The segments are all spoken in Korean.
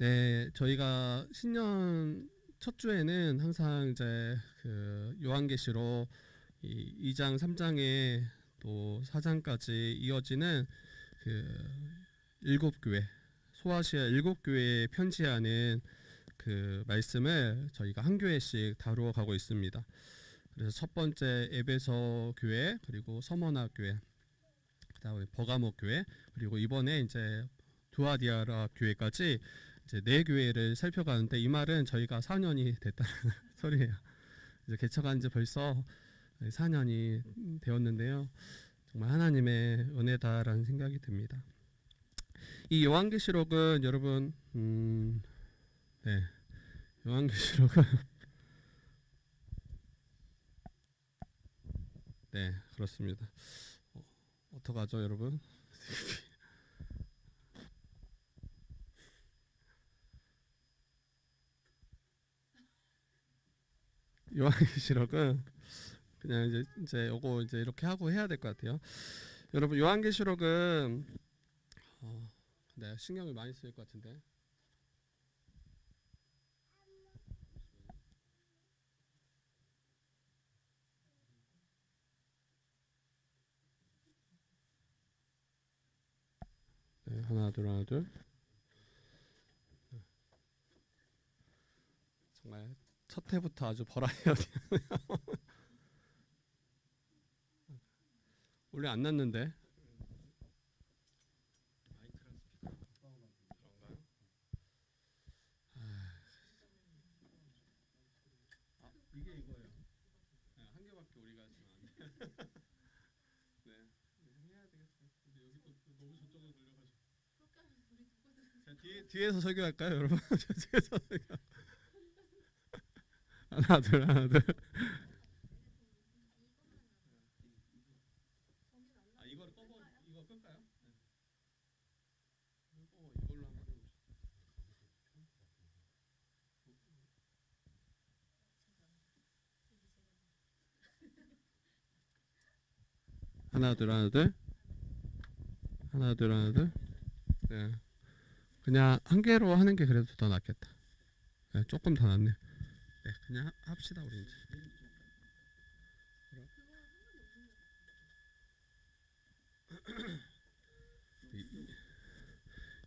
네, 저희가 신년 첫 주에는 항상 이제 그 요한계시록 이 2장, 3장에 또 4장까지 이어지는 그 일곱 교회, 소아시아 일곱 교회에 편지하는 그 말씀을 저희가 한 교회씩 다루어 가고 있습니다. 그래서 첫 번째 에베소 교회, 그리고 서머나 교회, 그다음에 버가모 교회, 그리고 이번에 이제 두아디아라 교회까지 이제 네 교회를 살펴가는데, 이 말은 저희가 4년이 됐다는 소리예요. 이제 개척한 지 벌써 4년이 되었는데요. 정말 하나님의 은혜다라는 생각이 듭니다. 이 요한계시록은 여러분, 네, 요한계시록은 네, 그렇습니다. 어떡하죠, 여러분? 요한계시록은 그냥 이제 요거 이제 이렇게 하고 해야 될 것 같아요. 여러분, 요한계시록은 네, 신경을 많이 쓸 것 같은데. 네, 하나 둘 하나 둘. 정말 첫 해부터 아주 버라이어티. 원래 안 났는데. 이게 이거예요. 네, 한 개밖에 우리가 지금 안 돼. 네, 해야 되겠어요. 근데 여기 또 너무 저쪽으로 돌려가지고. 자, 뒤에서 설교할까요, 여러분? 뒤에서 설교. 하나 둘 하나 둘. 아, 이거를 꺼버 이거 끌까요? 네. 이걸로 한번 해보죠. 하나 둘 하나 둘. 하나 둘 하나 둘. 네. 그냥 한 개로 하는 게 그래도 더 낫겠다. 네, 조금 더 낫네. 네, 그냥 합시다 우리 이제.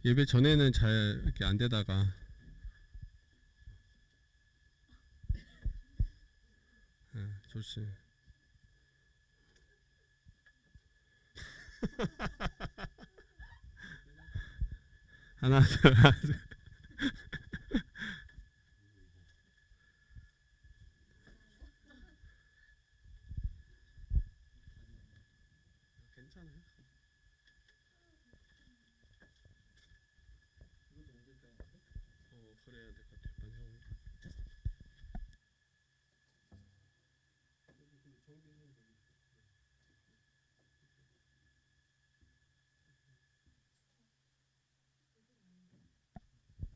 예배 전에는 잘 이렇게 안 되다가. 네, 좋지. 하나 둘 하나 둘. 괜찮아요. 이거 좀 옮길까요? 그래야 될 것 같아요. 빨리 하고.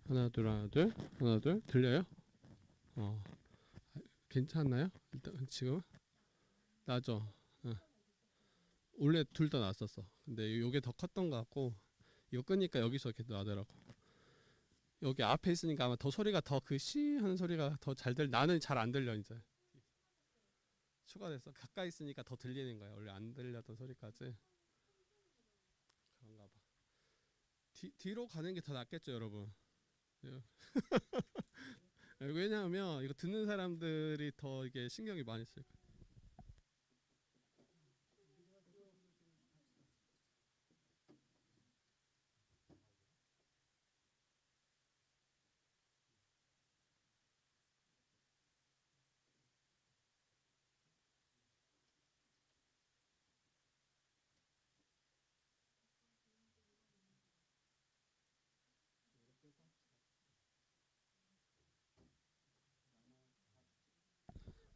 하나 둘 하나 둘 하나 둘. 들려요? 어, 괜찮나요? 일단 지금 나죠. 어. 원래 둘 다 났었어. 근데 요게 더 컸던 것 같고, 이거 끄니까 여기서 이렇게 나더라고. 여기 앞에 있으니까 아마 더 소리가 더 그 시 하는 소리가 더 잘 들. 나는 잘 안 들려 이제. 추가돼서 가까이 있으니까 더 들리는 거야. 원래 안 들렸던 소리까지. 그런가 봐. 뒤로 가는 게 더 낫겠죠, 여러분. 예. 왜냐하면 이거 듣는 사람들이 더 이게 신경이 많이 쓸 거야.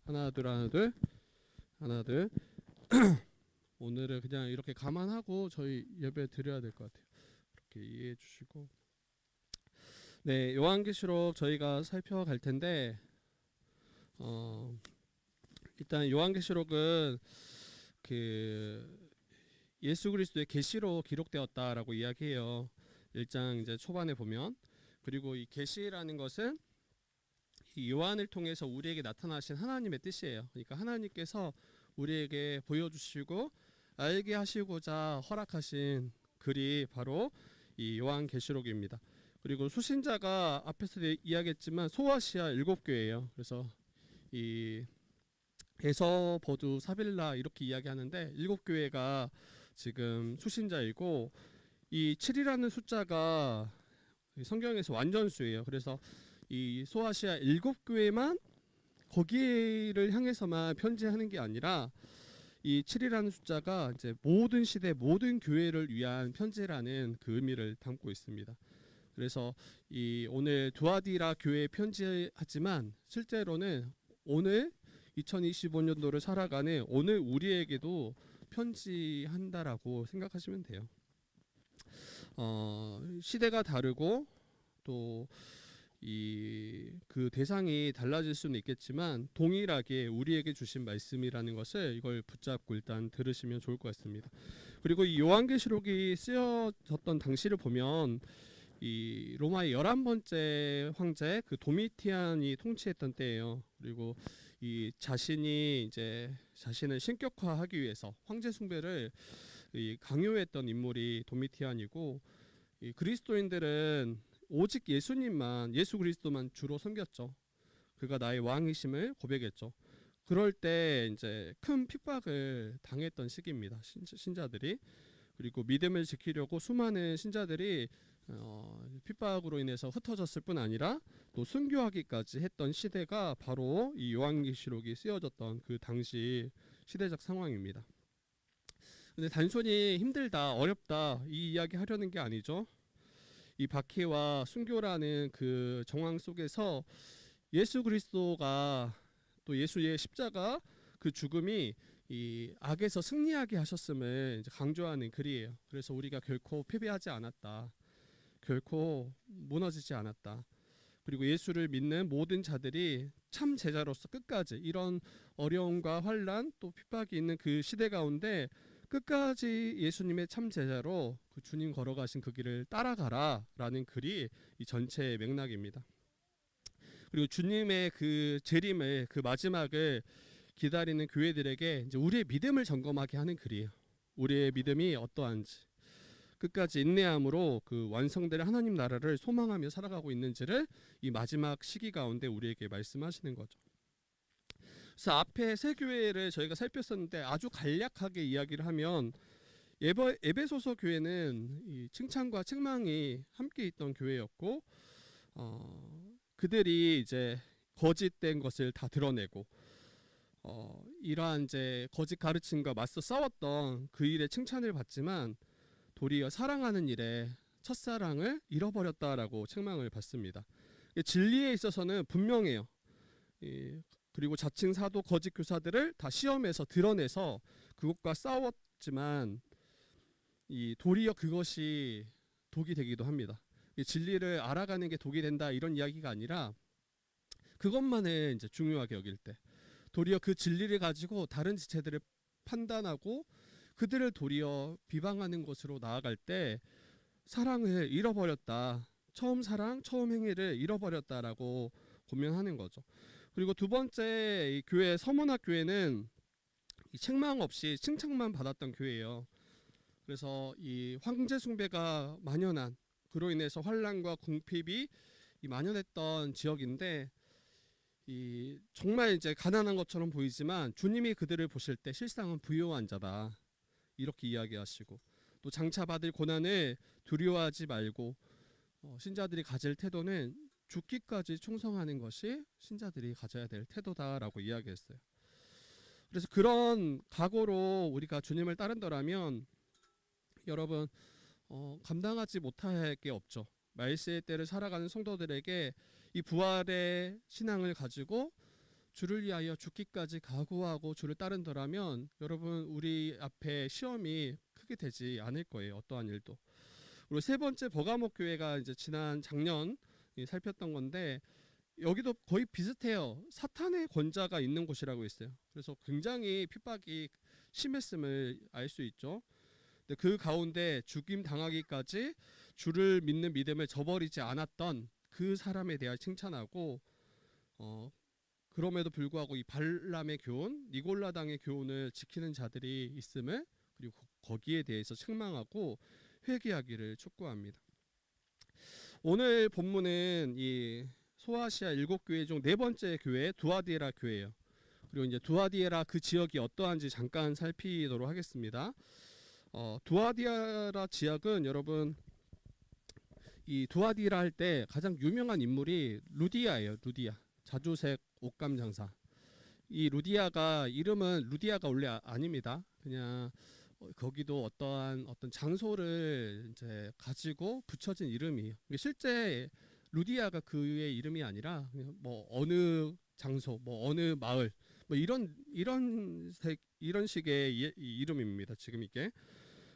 하나 둘 하나 둘 하나 둘. 오늘은 그냥 이렇게 감안하고 저희 예배 드려야 될 것 같아요. 이렇게 이해해 주시고. 네, 요한계시록 저희가 살펴갈 텐데, 어, 일단 요한계시록은 그 예수 그리스도의 계시로 기록되었다라고 이야기해요. 1장 이제 초반에 보면. 그리고 이 계시라는 것은 이 요한을 통해서 우리에게 나타나신 하나님의 뜻이에요. 그러니까 하나님께서 우리에게 보여주시고 알게 하시고자 허락하신 글이 바로 이 요한계시록입니다. 그리고 수신자가 앞에서 이야기했지만 소아시아 7교회예요. 그래서 이 에서버두 사빌라 이렇게 이야기하는데 7교회가 지금 수신자이고 이 7이라는 숫자가 성경에서 완전수예요. 그래서 이 소아시아 7교회만 거기를 향해서만 편지하는 게 아니라 이 7이라는 숫자가 이제 모든 시대 모든 교회를 위한 편지라는 그 의미를 담고 있습니다. 그래서 이 오늘 두아디라 교회에 편지하지만 실제로는 오늘 2025년도를 살아가는 오늘 우리에게도 편지한다라고 생각하시면 돼요. 시대가 다르고 또 그 대상이 달라질 수는 있겠지만 동일하게 우리에게 주신 말씀이라는 것을 이걸 붙잡고 일단 들으시면 좋을 것 같습니다. 그리고 이 요한계시록이 쓰여졌던 당시를 보면 이 로마의 11번째 황제 그 도미티안이 통치했던 때예요. 그리고 이 자신이 이제 자신을 신격화하기 위해서 황제 숭배를 강요했던 인물이 도미티안이고 이 그리스도인들은 오직 예수님만 예수 그리스도만 주로 섬겼죠. 그가 나의 왕이심을 고백했죠. 그럴 때 이제 큰 핍박을 당했던 시기입니다. 신자들이. 그리고 믿음을 지키려고 수많은 신자들이 핍박으로 인해서 흩어졌을 뿐 아니라 또 순교하기까지 했던 시대가 바로 이 요한계시록이 쓰여졌던 그 당시 시대적 상황입니다. 근데 단순히 힘들다, 어렵다 이 이야기 하려는 게 아니죠. 이 박해와 순교라는 그 정황 속에서 예수 그리스도가 또 예수의 십자가 그 죽음이 이 악에서 승리하게 하셨음을 이제 강조하는 글이에요. 그래서 우리가 결코 패배하지 않았다. 결코 무너지지 않았다. 그리고 예수를 믿는 모든 자들이 참 제자로서 끝까지 이런 어려움과 환난 또 핍박이 있는 그 시대 가운데 끝까지 예수님의 참 제자로 그 주님 걸어가신 그 길을 따라가라라는 글이 이 전체의 맥락입니다. 그리고 주님의 그 재림을 그 마지막을 기다리는 교회들에게 이제 우리의 믿음을 점검하게 하는 글이에요. 우리의 믿음이 어떠한지 끝까지 인내함으로 그 완성될 하나님 나라를 소망하며 살아가고 있는지를 이 마지막 시기 가운데 우리에게 말씀하시는 거죠. 그래서 앞에 세 교회를 저희가 살폈었는데 아주 간략하게 이야기를 하면 에베소서 교회는 이 칭찬과 책망이 함께 있던 교회였고 그들이 이제 거짓된 것을 다 드러내고 이러한 이제 거짓 가르침과 맞서 싸웠던 그 일에 칭찬을 받지만 도리어 사랑하는 일에 첫사랑을 잃어버렸다라고 책망을 받습니다. 진리에 있어서는 분명해요. 그리고 자칭 사도 거짓 교사들을 다 시험에서 드러내서 그것과 싸웠지만 도리어 그것이 독이 되기도 합니다. 진리를 알아가는 게 독이 된다 이런 이야기가 아니라 그것만을 이제 중요하게 여길 때 도리어 그 진리를 가지고 다른 지체들을 판단하고 그들을 도리어 비방하는 것으로 나아갈 때 사랑을 잃어버렸다. 처음 사랑, 처음 행위를 잃어버렸다라고 고면하는 거죠. 그리고 두 번째 이 교회 서문학 교회는 이 책망 없이 칭찬만 받았던 교회예요. 그래서 이 황제 숭배가 만연한 그로 인해서 환란과 궁핍이 만연했던 지역인데 정말 이제 가난한 것처럼 보이지만 주님이 그들을 보실 때 실상은 부유한 자다 이렇게 이야기하시고 또 장차 받을 고난을 두려워하지 말고 신자들이 가질 태도는 죽기까지 충성하는 것이 신자들이 가져야 될 태도다라고 이야기했어요. 그래서 그런 각오로 우리가 주님을 따른다라면 여러분 감당하지 못할 게 없죠. 말세의 때를 살아가는 성도들에게 이 부활의 신앙을 가지고 주를 위하여 죽기까지 각오하고 주를 따른다라면 여러분 우리 앞에 시험이 크게 되지 않을 거예요. 어떠한 일도. 그리고 세 번째 버가목 교회가 이제 지난 작년 살폈던 건데 여기도 거의 비슷해요. 사탄의 권자가 있는 곳이라고 했어요. 그래서 굉장히 핍박이 심했음을 알 수 있죠. 근데 그 가운데 죽임 당하기까지 주를 믿는 믿음을 저버리지 않았던 그 사람에 대하여 칭찬하고 그럼에도 불구하고 이 발람의 교훈, 니골라당의 교훈을 지키는 자들이 있음을 그리고 거기에 대해서 책망하고 회개하기를 촉구합니다. 오늘 본문은 이 소아시아 7교회 중 네 번째 교회 두아디에라 교회예요. 그리고 이제 두아디에라 그 지역이 어떠한지 잠깐 살피도록 하겠습니다. 두아디에라 지역은 여러분 이 두아디에라 할 때 가장 유명한 인물이 루디아예요. 루디아. 자주색 옷감 장사. 이 루디아가 이름은 루디아가 원래 아닙니다. 그냥 거기도 어떤 장소를 이제 가지고 붙여진 이름이에요. 실제 루디아가 그의 이름이 아니라 그냥 뭐 어느 장소, 뭐 어느 마을, 뭐 이런 식의 이름입니다. 지금 이게.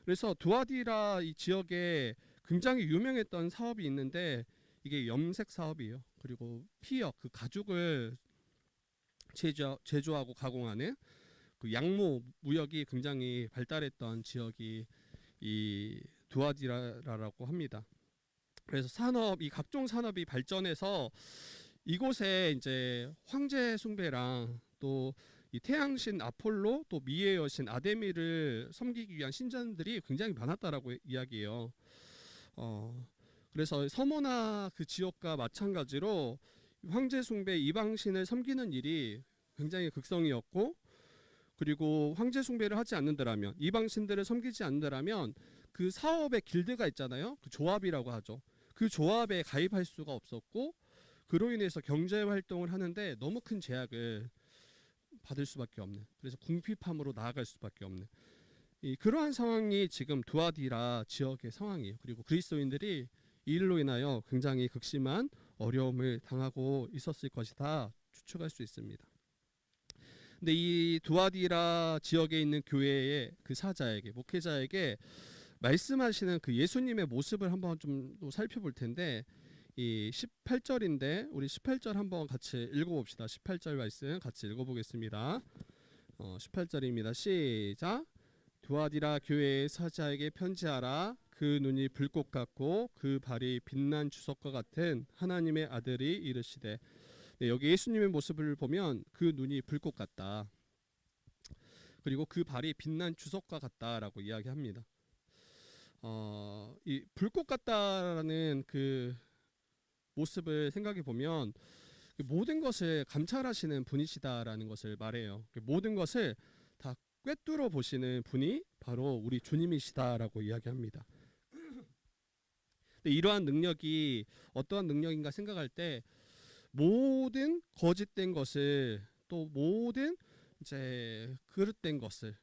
그래서 두아디라 이 지역에 굉장히 유명했던 사업이 있는데 이게 염색 사업이에요. 그리고 피역 그 가죽을 제조하고 가공하는 그 양모 무역이 굉장히 발달했던 지역이 이 두아디라라고 합니다. 그래서 이 각종 산업이 발전해서 이곳에 이제 황제 숭배랑 또 이 태양신 아폴로 또 미의 여신 아데미를 섬기기 위한 신전들이 굉장히 많았다라고 이야기해요. 그래서 서머나 그 지역과 마찬가지로 황제 숭배 이방신을 섬기는 일이 굉장히 극성이었고, 그리고 황제 숭배를 하지 않는다라면, 이방신들을 섬기지 않는다라면 그 사업의 길드가 있잖아요. 그 조합이라고 하죠. 그 조합에 가입할 수가 없었고, 그로 인해서 경제 활동을 하는데 너무 큰 제약을 받을 수밖에 없는, 그래서 궁핍함으로 나아갈 수밖에 없는 그러한 상황이 지금 두아디라 지역의 상황이에요. 그리고 그리스도인들이 이 일로 인하여 굉장히 극심한 어려움을 당하고 있었을 것이다 추측할 수 있습니다. 근데 이 두아디라 지역에 있는 교회의 그 사자에게, 목회자에게 말씀하시는 그 예수님의 모습을 한번 좀 또 살펴볼 텐데, 이 18절인데 우리 18절 한번 같이 읽어봅시다. 18절 말씀 같이 읽어보겠습니다. 18절입니다. 시작. 두아디라 교회의 사자에게 편지하라. 그 눈이 불꽃 같고 그 발이 빛난 주석과 같은 하나님의 아들이 이르시되. 네, 여기 예수님의 모습을 보면 그 눈이 불꽃 같다. 그리고 그 발이 빛난 주석과 같다라고 이야기합니다. 이 불꽃 같다라는 그 모습을 생각해 보면 모든 것을 감찰하시는 분이시다라는 것을 말해요. 모든 것을 다 꿰뚫어 보시는 분이 바로 우리 주님이시다라고 이야기합니다. 근데 이러한 능력이 어떠한 능력인가 생각할 때 모든 거짓된 것을, 또 모든 이제 그릇된 것을,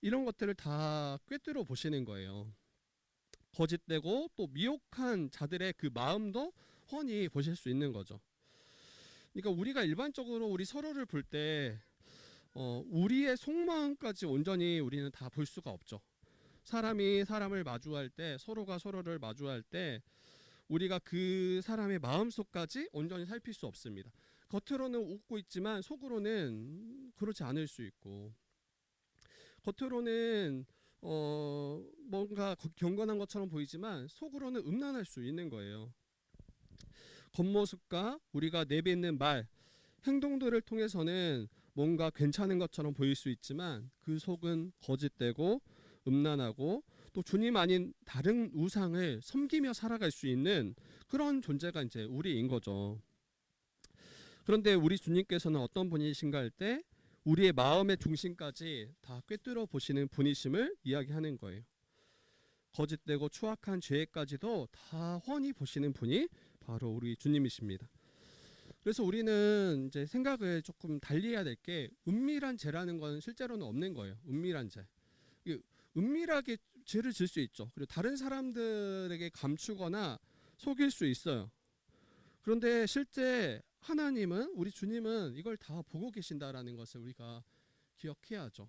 이런 것들을 다 꿰뚫어 보시는 거예요. 거짓되고 또 미혹한 자들의 그 마음도 훤히 보실 수 있는 거죠. 그러니까 우리가 일반적으로 우리 서로를 볼 때 우리의 속마음까지 온전히 우리는 다 볼 수가 없죠. 사람이 사람을 마주할 때, 서로가 서로를 마주할 때 우리가 그 사람의 마음속까지 온전히 살필 수 없습니다. 겉으로는 웃고 있지만 속으로는 그렇지 않을 수 있고, 겉으로는 뭔가 경건한 것처럼 보이지만 속으로는 음란할 수 있는 거예요. 겉모습과 우리가 내뱉는 말, 행동들을 통해서는 뭔가 괜찮은 것처럼 보일 수 있지만 그 속은 거짓되고 음란하고 또 주님 아닌 다른 우상을 섬기며 살아갈 수 있는 그런 존재가 이제 우리인 거죠. 그런데 우리 주님께서는 어떤 분이신가 할 때 우리의 마음의 중심까지 다 꿰뚫어 보시는 분이심을 이야기하는 거예요. 거짓되고 추악한 죄까지도 다 훤히 보시는 분이 바로 우리 주님이십니다. 그래서 우리는 이제 생각을 조금 달리 해야 될 게, 은밀한 죄라는 건 실제로는 없는 거예요. 은밀한 죄. 은밀하게 죄를 질 수 있죠. 그리고 다른 사람들에게 감추거나 속일 수 있어요. 그런데 실제 하나님은, 우리 주님은 이걸 다 보고 계신다라는 것을 우리가 기억해야죠.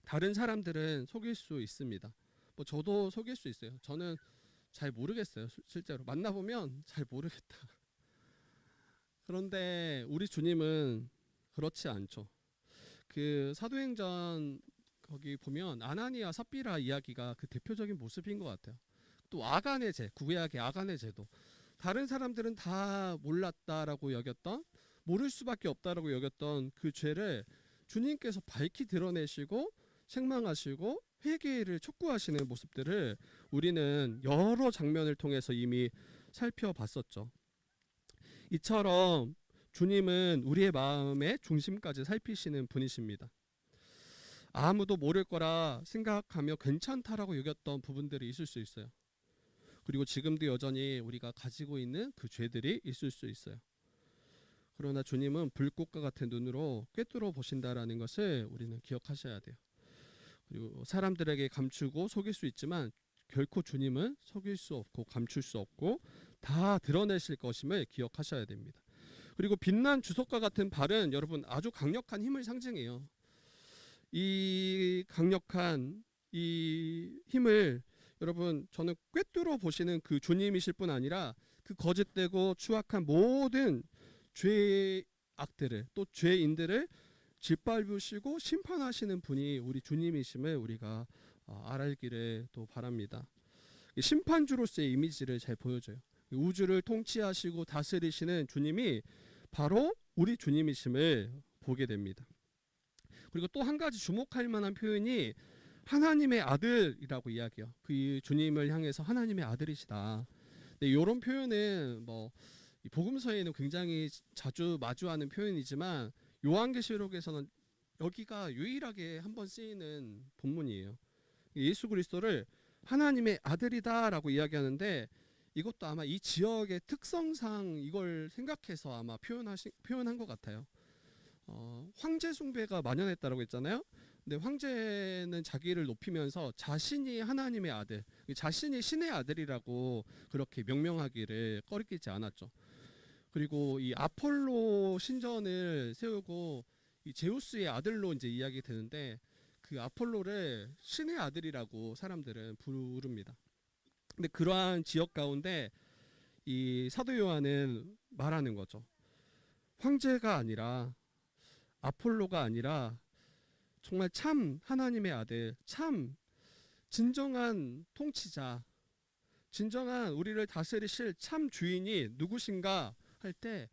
다른 사람들은 속일 수 있습니다. 뭐 저도 속일 수 있어요. 저는 잘 모르겠어요. 실제로 만나보면 잘 모르겠다. 그런데 우리 주님은 그렇지 않죠. 그 사도행전 거기 보면 아나니아 삽비라 이야기가 그 대표적인 모습인 것 같아요. 또 아간의 죄, 구약의 아간의 죄도 다른 사람들은 다 몰랐다라고 여겼던, 모를 수밖에 없다라고 여겼던 그 죄를 주님께서 밝히 드러내시고 책망하시고 회개를 촉구하시는 모습들을 우리는 여러 장면을 통해서 이미 살펴봤었죠. 이처럼 주님은 우리의 마음의 중심까지 살피시는 분이십니다. 아무도 모를 거라 생각하며 괜찮다라고 여겼던 부분들이 있을 수 있어요. 그리고 지금도 여전히 우리가 가지고 있는 그 죄들이 있을 수 있어요. 그러나 주님은 불꽃과 같은 눈으로 꿰뚫어 보신다라는 것을 우리는 기억하셔야 돼요. 그리고 사람들에게 감추고 속일 수 있지만 결코 주님은 속일 수 없고 감출 수 없고 다 드러내실 것임을 기억하셔야 됩니다. 그리고 빛난 주석과 같은 발은 여러분 아주 강력한 힘을 상징해요. 이 강력한 이 힘을 여러분 저는 꿰뚫어 보시는 그 주님이실 뿐 아니라 그 거짓되고 추악한 모든 죄악들을 또 죄인들을 짓밟으시고 심판하시는 분이 우리 주님이심을 우리가 알기를 또 바랍니다. 심판주로서의 이미지를 잘 보여줘요. 우주를 통치하시고 다스리시는 주님이 바로 우리 주님이심을 보게 됩니다. 그리고 또 한 가지 주목할 만한 표현이 하나님의 아들이라고 이야기해요. 그 주님을 향해서 하나님의 아들이시다. 근데 이런 표현은 뭐 복음서에는 굉장히 자주 마주하는 표현이지만 요한계시록에서는 여기가 유일하게 한번 쓰이는 본문이에요. 예수 그리스도를 하나님의 아들이다라고 이야기하는데 이것도 아마 이 지역의 특성상 이걸 생각해서 아마 표현한 것 같아요. 황제 숭배가 만연했다라고 했잖아요. 근데 황제는 자기를 높이면서 자신이 하나님의 아들, 자신이 신의 아들이라고 그렇게 명명하기를 꺼리끼지 않았죠. 그리고 이 아폴로 신전을 세우고 이 제우스의 아들로 이제 이야기 되는데 그 아폴로를 신의 아들이라고 사람들은 부릅니다. 근데 그러한 지역 가운데 이 사도 요한은 말하는 거죠. 황제가 아니라 아폴로가 아니라 정말 참 하나님의 아들, 참 진정한 통치자, 진정한 우리를 다스리실 참 주인이 누구신가 할 때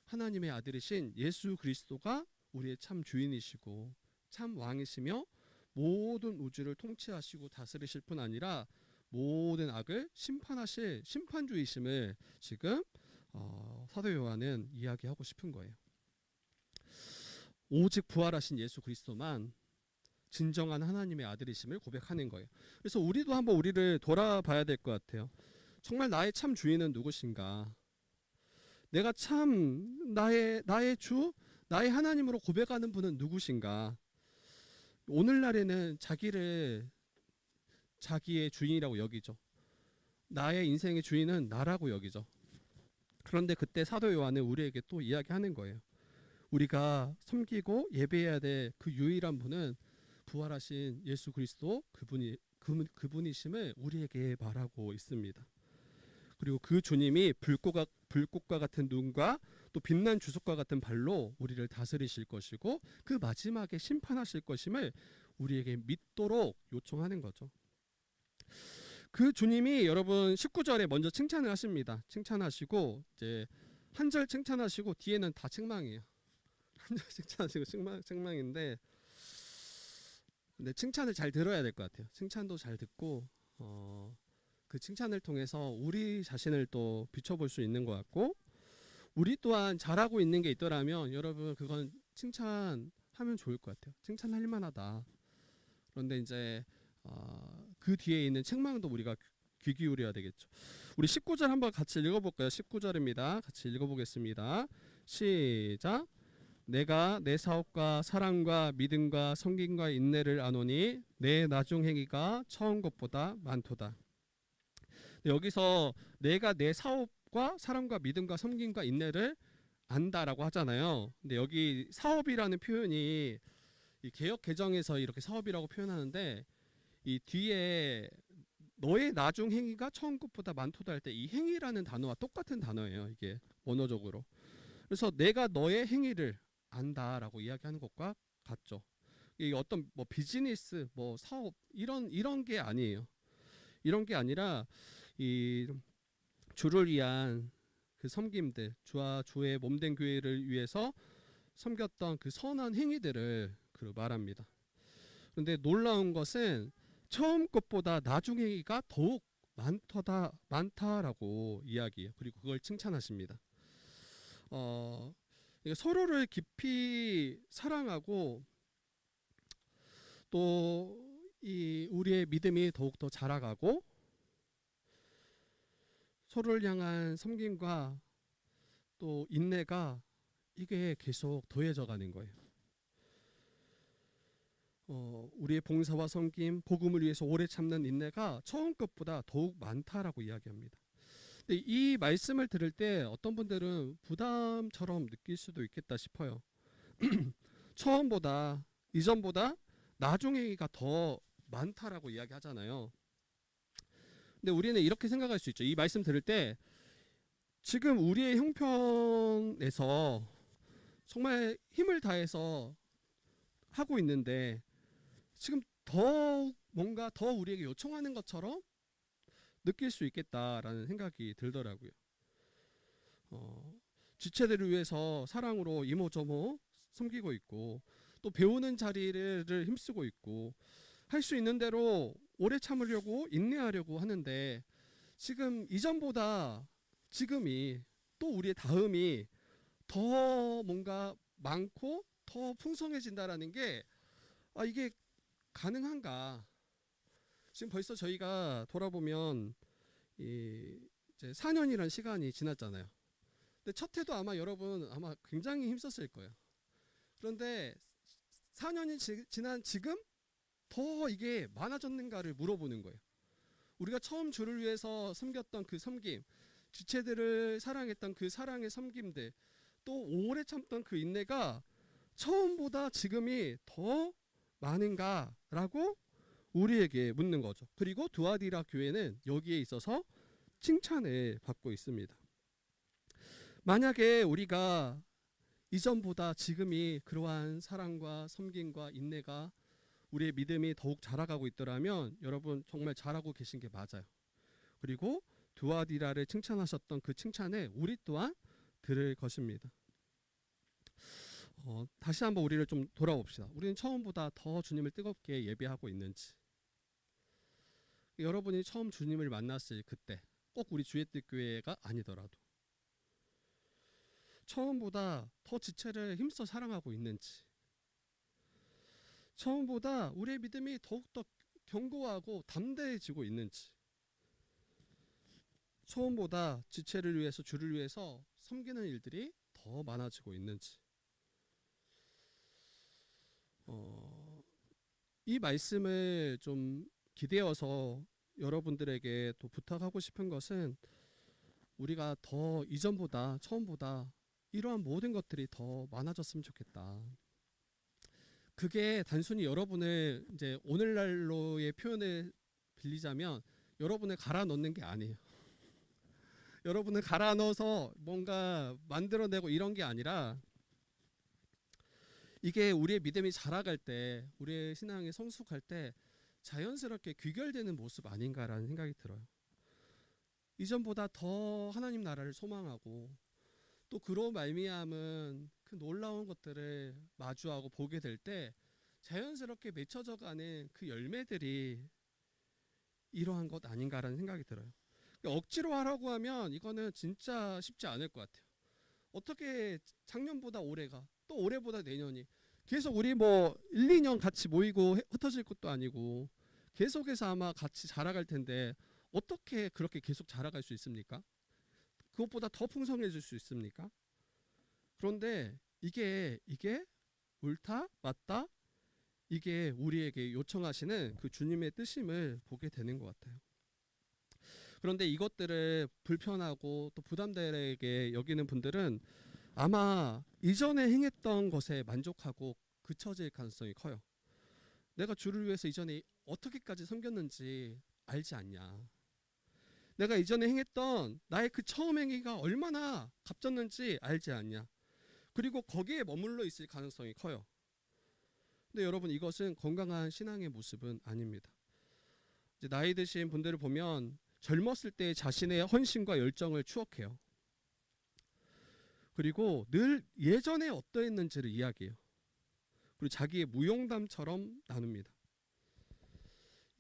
하나님의 아들이신 예수 그리스도가 우리의 참 주인이시고 참 왕이시며 모든 우주를 통치하시고 다스리실 뿐 아니라 모든 악을 심판하실 심판주이심을 지금 사도 요한은 이야기하고 싶은 거예요. 오직 부활하신 예수 그리스도만 진정한 하나님의 아들이심을 고백하는 거예요. 그래서 우리도 한번 우리를 돌아봐야 될 것 같아요. 정말 나의 참 주인은 누구신가? 내가 참 나의 주, 나의 하나님으로 고백하는 분은 누구신가? 오늘날에는 자기를 자기의 주인이라고 여기죠. 나의 인생의 주인은 나라고 여기죠. 그런데 그때 사도 요한은 우리에게 또 이야기하는 거예요. 우리가 섬기고 예배해야 될 그 유일한 분은 부활하신 예수 그리스도 그분이심을 우리에게 말하고 있습니다. 그리고 그 주님이 불꽃과 같은 눈과 또 빛난 주석과 같은 발로 우리를 다스리실 것이고 그 마지막에 심판하실 것임을 우리에게 믿도록 요청하는 거죠. 그 주님이 여러분 19절에 먼저 칭찬을 하십니다. 칭찬하시고 이제 한 절 칭찬하시고 뒤에는 다 책망이에요. 한 절 칭찬하시고 책망인데 근데 칭찬을 잘 들어야 될 것 같아요. 칭찬도 잘 듣고 그 칭찬을 통해서 우리 자신을 또 비춰볼 수 있는 것 같고 우리 또한 잘하고 있는 게 있더라면 여러분 그건 칭찬하면 좋을 것 같아요. 칭찬할 만하다. 그런데 이제 그 뒤에 있는 책망도 우리가 귀 기울여야 되겠죠. 우리 19절 한번 같이 읽어볼까요? 19절입니다. 같이 읽어보겠습니다. 시작. 내가 내 사업과 사랑과 믿음과 섬김과 인내를 아노니 내 나중 행위가 처음 것보다 많도다. 여기서 내가 내 사업과 사랑과 믿음과 섬김과 인내를 안다라고 하잖아요. 근데 여기 사업이라는 표현이 이 개역 개정에서 이렇게 사업이라고 표현하는데 이 뒤에 너의 나중 행위가 처음 것보다 많도다 할 때 이 행위라는 단어와 똑같은 단어예요. 이게 원어적으로. 그래서 내가 너의 행위를 안다라고 이야기하는 것과 같죠. 이게 어떤 뭐 비즈니스, 뭐 사업 이런 게 아니에요. 이런 게 아니라 이 주를 위한 그 섬김들, 주와 주의 몸된 교회를 위해서 섬겼던 그 선한 행위들을 그 말합니다. 그런데 놀라운 것은 처음 것보다 나중 행위가 더욱 많다라고 이야기해요. 그리고 그걸 칭찬하십니다. 서로를 깊이 사랑하고 또 이 우리의 믿음이 더욱더 자라가고 서로를 향한 섬김과 또 인내가 이게 계속 더해져 가는 거예요. 우리의 봉사와 섬김, 복음을 위해서 오래 참는 인내가 처음 것보다 더욱 많다라고 이야기합니다. 근데 이 말씀을 들을 때 어떤 분들은 부담처럼 느낄 수도 있겠다 싶어요. 처음보다, 이전보다 나중에가 더 많다라고 이야기하잖아요. 근데 우리는 이렇게 생각할 수 있죠. 이 말씀 들을 때 지금 우리의 형편에서 정말 힘을 다해서 하고 있는데 지금 더 뭔가 더 우리에게 요청하는 것처럼 느낄 수 있겠다라는 생각이 들더라고요. 지체들을 위해서 사랑으로 이모저모 섬기고 있고 또 배우는 자리를 힘쓰고 있고 할 수 있는 대로 오래 참으려고 인내하려고 하는데 지금 이전보다 지금이 또 우리의 다음이 더 뭔가 많고 더 풍성해진다라는 게 이게 가능한가? 지금 벌써 저희가 돌아보면 이제 4년이란 시간이 지났잖아요. 근데 첫 해도 아마 여러분 아마 굉장히 힘썼을 거예요. 그런데 4년이 지난 지금 더 이게 많아졌는가를 물어보는 거예요. 우리가 처음 주를 위해서 섬겼던 그 섬김, 지체들을 사랑했던 그 사랑의 섬김들, 또 오래 참던 그 인내가 처음보다 지금이 더 많은가라고 우리에게 묻는 거죠. 그리고 두아디라 교회는 여기에 있어서 칭찬을 받고 있습니다. 만약에 우리가 이전보다 지금이 그러한 사랑과 섬김과 인내가 우리의 믿음이 더욱 자라가고 있더라면 여러분 정말 잘하고 계신 게 맞아요. 그리고 두아디라를 칭찬하셨던 그 칭찬에 우리 또한 들을 것입니다. 다시 한번 우리를 좀 돌아봅시다. 우리는 처음보다 더 주님을 뜨겁게 예배하고 있는지, 여러분이 처음 주님을 만났을 그때 꼭 우리 주의 뜻 교회가 아니더라도 처음보다 더 지체를 힘써 사랑하고 있는지, 처음보다 우리의 믿음이 더욱더 견고하고 담대해지고 있는지, 처음보다 지체를 위해서 주를 위해서 섬기는 일들이 더 많아지고 있는지. 이 말씀을 좀 기대어서 여러분들에게 또 부탁하고 싶은 것은 우리가 더 이전보다 처음보다 이러한 모든 것들이 더 많아졌으면 좋겠다. 그게 단순히 여러분을 이제 오늘날로의 표현을 빌리자면 여러분을 갈아 넣는 게 아니에요. 여러분을 갈아 넣어서 뭔가 만들어내고 이런 게 아니라 이게 우리의 믿음이 자라갈 때, 우리의 신앙이 성숙할 때 자연스럽게 귀결되는 모습 아닌가라는 생각이 들어요. 이전보다 더 하나님 나라를 소망하고 또 그로 말미암은 그 놀라운 것들을 마주하고 보게 될 때 자연스럽게 맺혀져 가는 그 열매들이 이러한 것 아닌가라는 생각이 들어요. 억지로 하라고 하면 이거는 진짜 쉽지 않을 것 같아요. 어떻게 작년보다 올해가 또 올해보다 내년이 계속 우리 뭐 1, 2년 같이 모이고 흩어질 것도 아니고 계속해서 아마 같이 자라갈 텐데 어떻게 그렇게 계속 자라갈 수 있습니까? 그것보다 더 풍성해질 수 있습니까? 그런데 이게 옳다 맞다 이게 우리에게 요청하시는 그 주님의 뜻임을 보게 되는 것 같아요. 그런데 이것들을 불편하고 또 부담되게 여기는 분들은 아마 이전에 행했던 것에 만족하고 그쳐질 가능성이 커요. 내가 주를 위해서 이전에 어떻게까지 섬겼는지 알지 않냐. 내가 이전에 행했던 나의 그 처음 행위가 얼마나 값졌는지 알지 않냐. 그리고 거기에 머물러 있을 가능성이 커요. 근데 여러분 이것은 건강한 신앙의 모습은 아닙니다. 이제 나이 드신 분들을 보면 젊었을 때 자신의 헌신과 열정을 추억해요. 그리고 늘 예전에 어떠했는지를 이야기해요. 그리고 자기의 무용담처럼 나눕니다.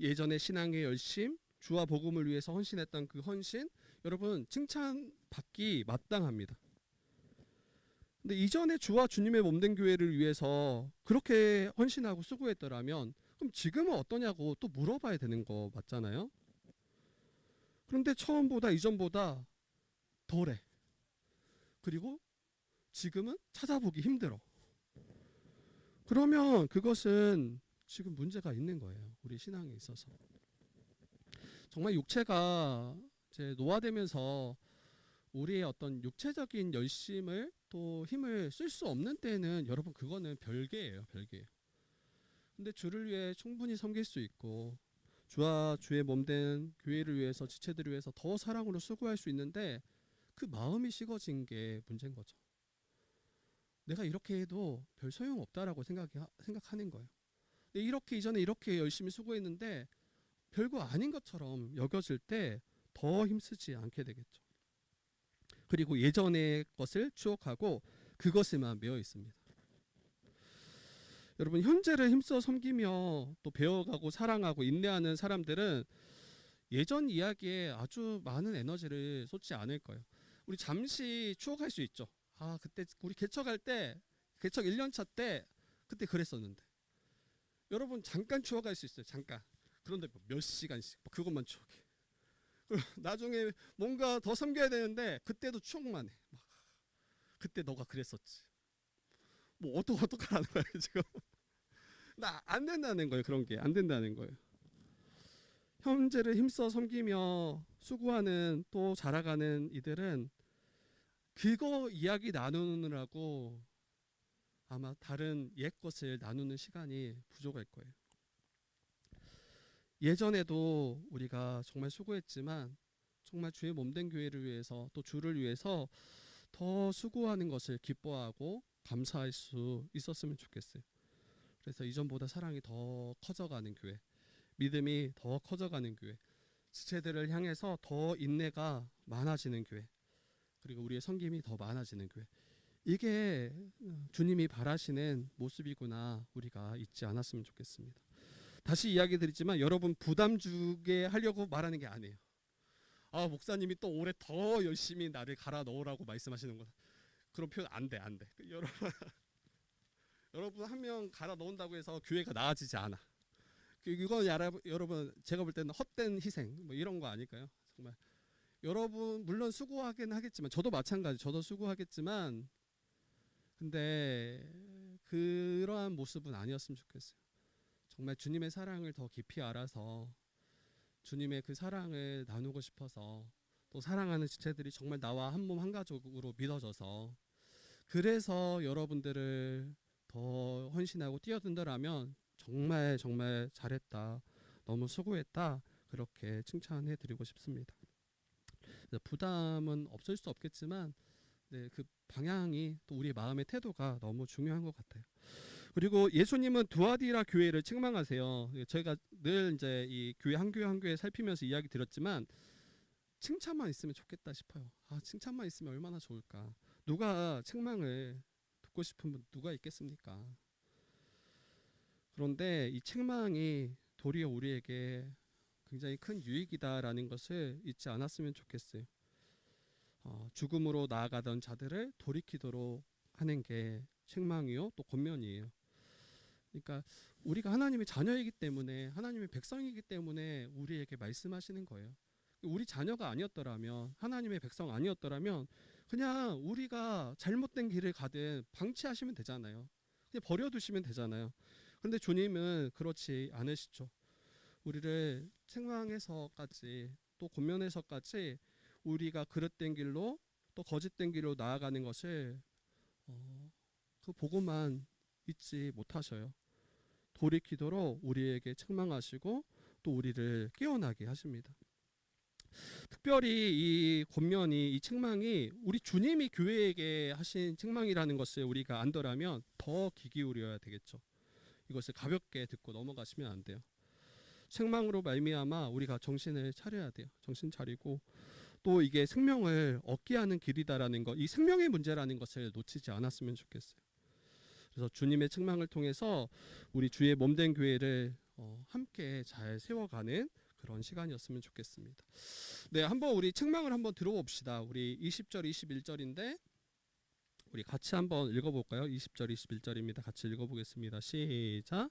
예전의 신앙의 열심, 주와 복음을 위해서 헌신했던 그 헌신, 여러분 칭찬받기 마땅합니다. 근데 이전에 주와 주님의 몸된 교회를 위해서 그렇게 헌신하고 수고했더라면 그럼 지금은 어떠냐고 또 물어봐야 되는 거 맞잖아요. 그런데 처음보다 이전보다 덜해. 그리고 지금은 찾아보기 힘들어. 그러면 그것은 지금 문제가 있는 거예요. 우리 신앙에 있어서. 정말 육체가 이제 노화되면서 우리의 어떤 육체적인 열심을 또 힘을 쓸 수 없는 때는 여러분 그거는 별개예요. 별개. 근데 주를 위해 충분히 섬길 수 있고 주와 주의 몸된 교회를 위해서 지체들을 위해서 더 사랑으로 수고할 수 있는데 그 마음이 식어진 게 문제인 거죠. 내가 이렇게 해도 별 소용없다라고 생각하는 거예요. 이렇게 이전에 이렇게 열심히 수고했는데 별거 아닌 것처럼 여겨질 때 더 힘쓰지 않게 되겠죠. 그리고 예전의 것을 추억하고 그것에만 매여 있습니다. 여러분 현재를 힘써 섬기며 또 배워가고 사랑하고 인내하는 사람들은 예전 이야기에 아주 많은 에너지를 쏟지 않을 거예요. 우리 잠시 추억할 수 있죠. 아 그때 우리 개척할 때 개척 1년차 때 그때 그랬었는데 여러분 잠깐 추억할 수 있어요. 잠깐. 그런데 몇 시간씩 그것만 추억해. 나중에 뭔가 더 섬겨야 되는데 그때도 추억만 해. 막 그때 너가 그랬었지. 뭐 어떡하라는 거야 지금. 나 안 된다는 거예요. 그런 게 안 된다는 거예요. 현재를 힘써 섬기며 수고하는 또 자라가는 이들은 그거 이야기 나누느라고 아마 다른 옛 것을 나누는 시간이 부족할 거예요. 예전에도 우리가 정말 수고했지만 정말 주의 몸된 교회를 위해서 또 주를 위해서 더 수고하는 것을 기뻐하고 감사할 수 있었으면 좋겠어요. 그래서 이전보다 사랑이 더 커져가는 교회, 믿음이 더 커져가는 교회, 지체들을 향해서 더 인내가 많아지는 교회, 그리고 우리의 섬김이 더 많아지는 교회. 이게 주님이 바라시는 모습이구나 우리가 잊지 않았으면 좋겠습니다. 다시 이야기 드리지만 여러분 부담 주게 하려고 말하는 게 아니에요. 아 목사님이 또 올해 더 열심히 나를 갈아 넣으라고 말씀하시는 거다. 그런 표현 안 돼. 여러분 한 명 갈아 넣는다고 해서 교회가 나아지지 않아. 이건 여러분 제가 볼 때는 헛된 희생 뭐 이런 거 아닐까요? 정말 여러분 물론 수고하긴 하겠지만 저도 마찬가지 저도 수고하겠지만 근데 그러한 모습은 아니었으면 좋겠어요. 정말 주님의 사랑을 더 깊이 알아서 주님의 그 사랑을 나누고 싶어서 또 사랑하는 지체들이 정말 나와 한 몸 한 가족으로 믿어져서 그래서 여러분들을 더 헌신하고 뛰어든다라면 정말 정말 잘했다 너무 수고했다 그렇게 칭찬해 드리고 싶습니다. 부담은 없을 수 없겠지만 네, 그 방향이 또 우리 마음의 태도가 너무 중요한 것 같아요. 그리고 예수님은 두아디라 교회를 책망하세요. 저희가 늘 이제 이 교회 한 교회 살피면서 이야기 드렸지만 칭찬만 있으면 좋겠다 싶어요. 아 칭찬만 있으면 얼마나 좋을까. 누가 책망을 듣고 싶은 분 누가 있겠습니까? 그런데 이 책망이 도리어 우리에게 굉장히 큰 유익이다라는 것을 잊지 않았으면 좋겠어요. 죽음으로 나아가던 자들을 돌이키도록 하는 게 책망이요 또 권면이에요. 그러니까 우리가 하나님의 자녀이기 때문에 하나님의 백성이기 때문에 우리에게 말씀하시는 거예요. 우리 자녀가 아니었더라면 하나님의 백성 아니었더라면 그냥 우리가 잘못된 길을 가든 방치하시면 되잖아요. 그냥 버려두시면 되잖아요. 그런데 주님은 그렇지 않으시죠. 우리를 책망해서까지 또 권면해서까지 우리가 그릇된 길로 또 거짓된 길로 나아가는 것을 그 보고만 잊지 못하셔요. 돌이키도록 우리에게 책망하시고 또 우리를 깨어나게 하십니다. 특별히 이 권면이 이 책망이 우리 주님이 교회에게 하신 책망이라는 것을 우리가 안더라면 더 귀 기울여야 되겠죠. 이것을 가볍게 듣고 넘어가시면 안 돼요. 책망으로 말미암아 우리가 정신을 차려야 돼요. 정신 차리고 또 이게 생명을 얻게 하는 길이다라는 것, 이 생명의 문제라는 것을 놓치지 않았으면 좋겠어요. 그래서 주님의 책망을 통해서 우리 주의 몸된 교회를 함께 잘 세워가는 그런 시간이었으면 좋겠습니다. 네, 한번 우리 책망을 한번 들어봅시다. 우리 20절, 21절인데 우리 같이 한번 읽어볼까요? 20절, 21절입니다. 같이 읽어보겠습니다. 시작.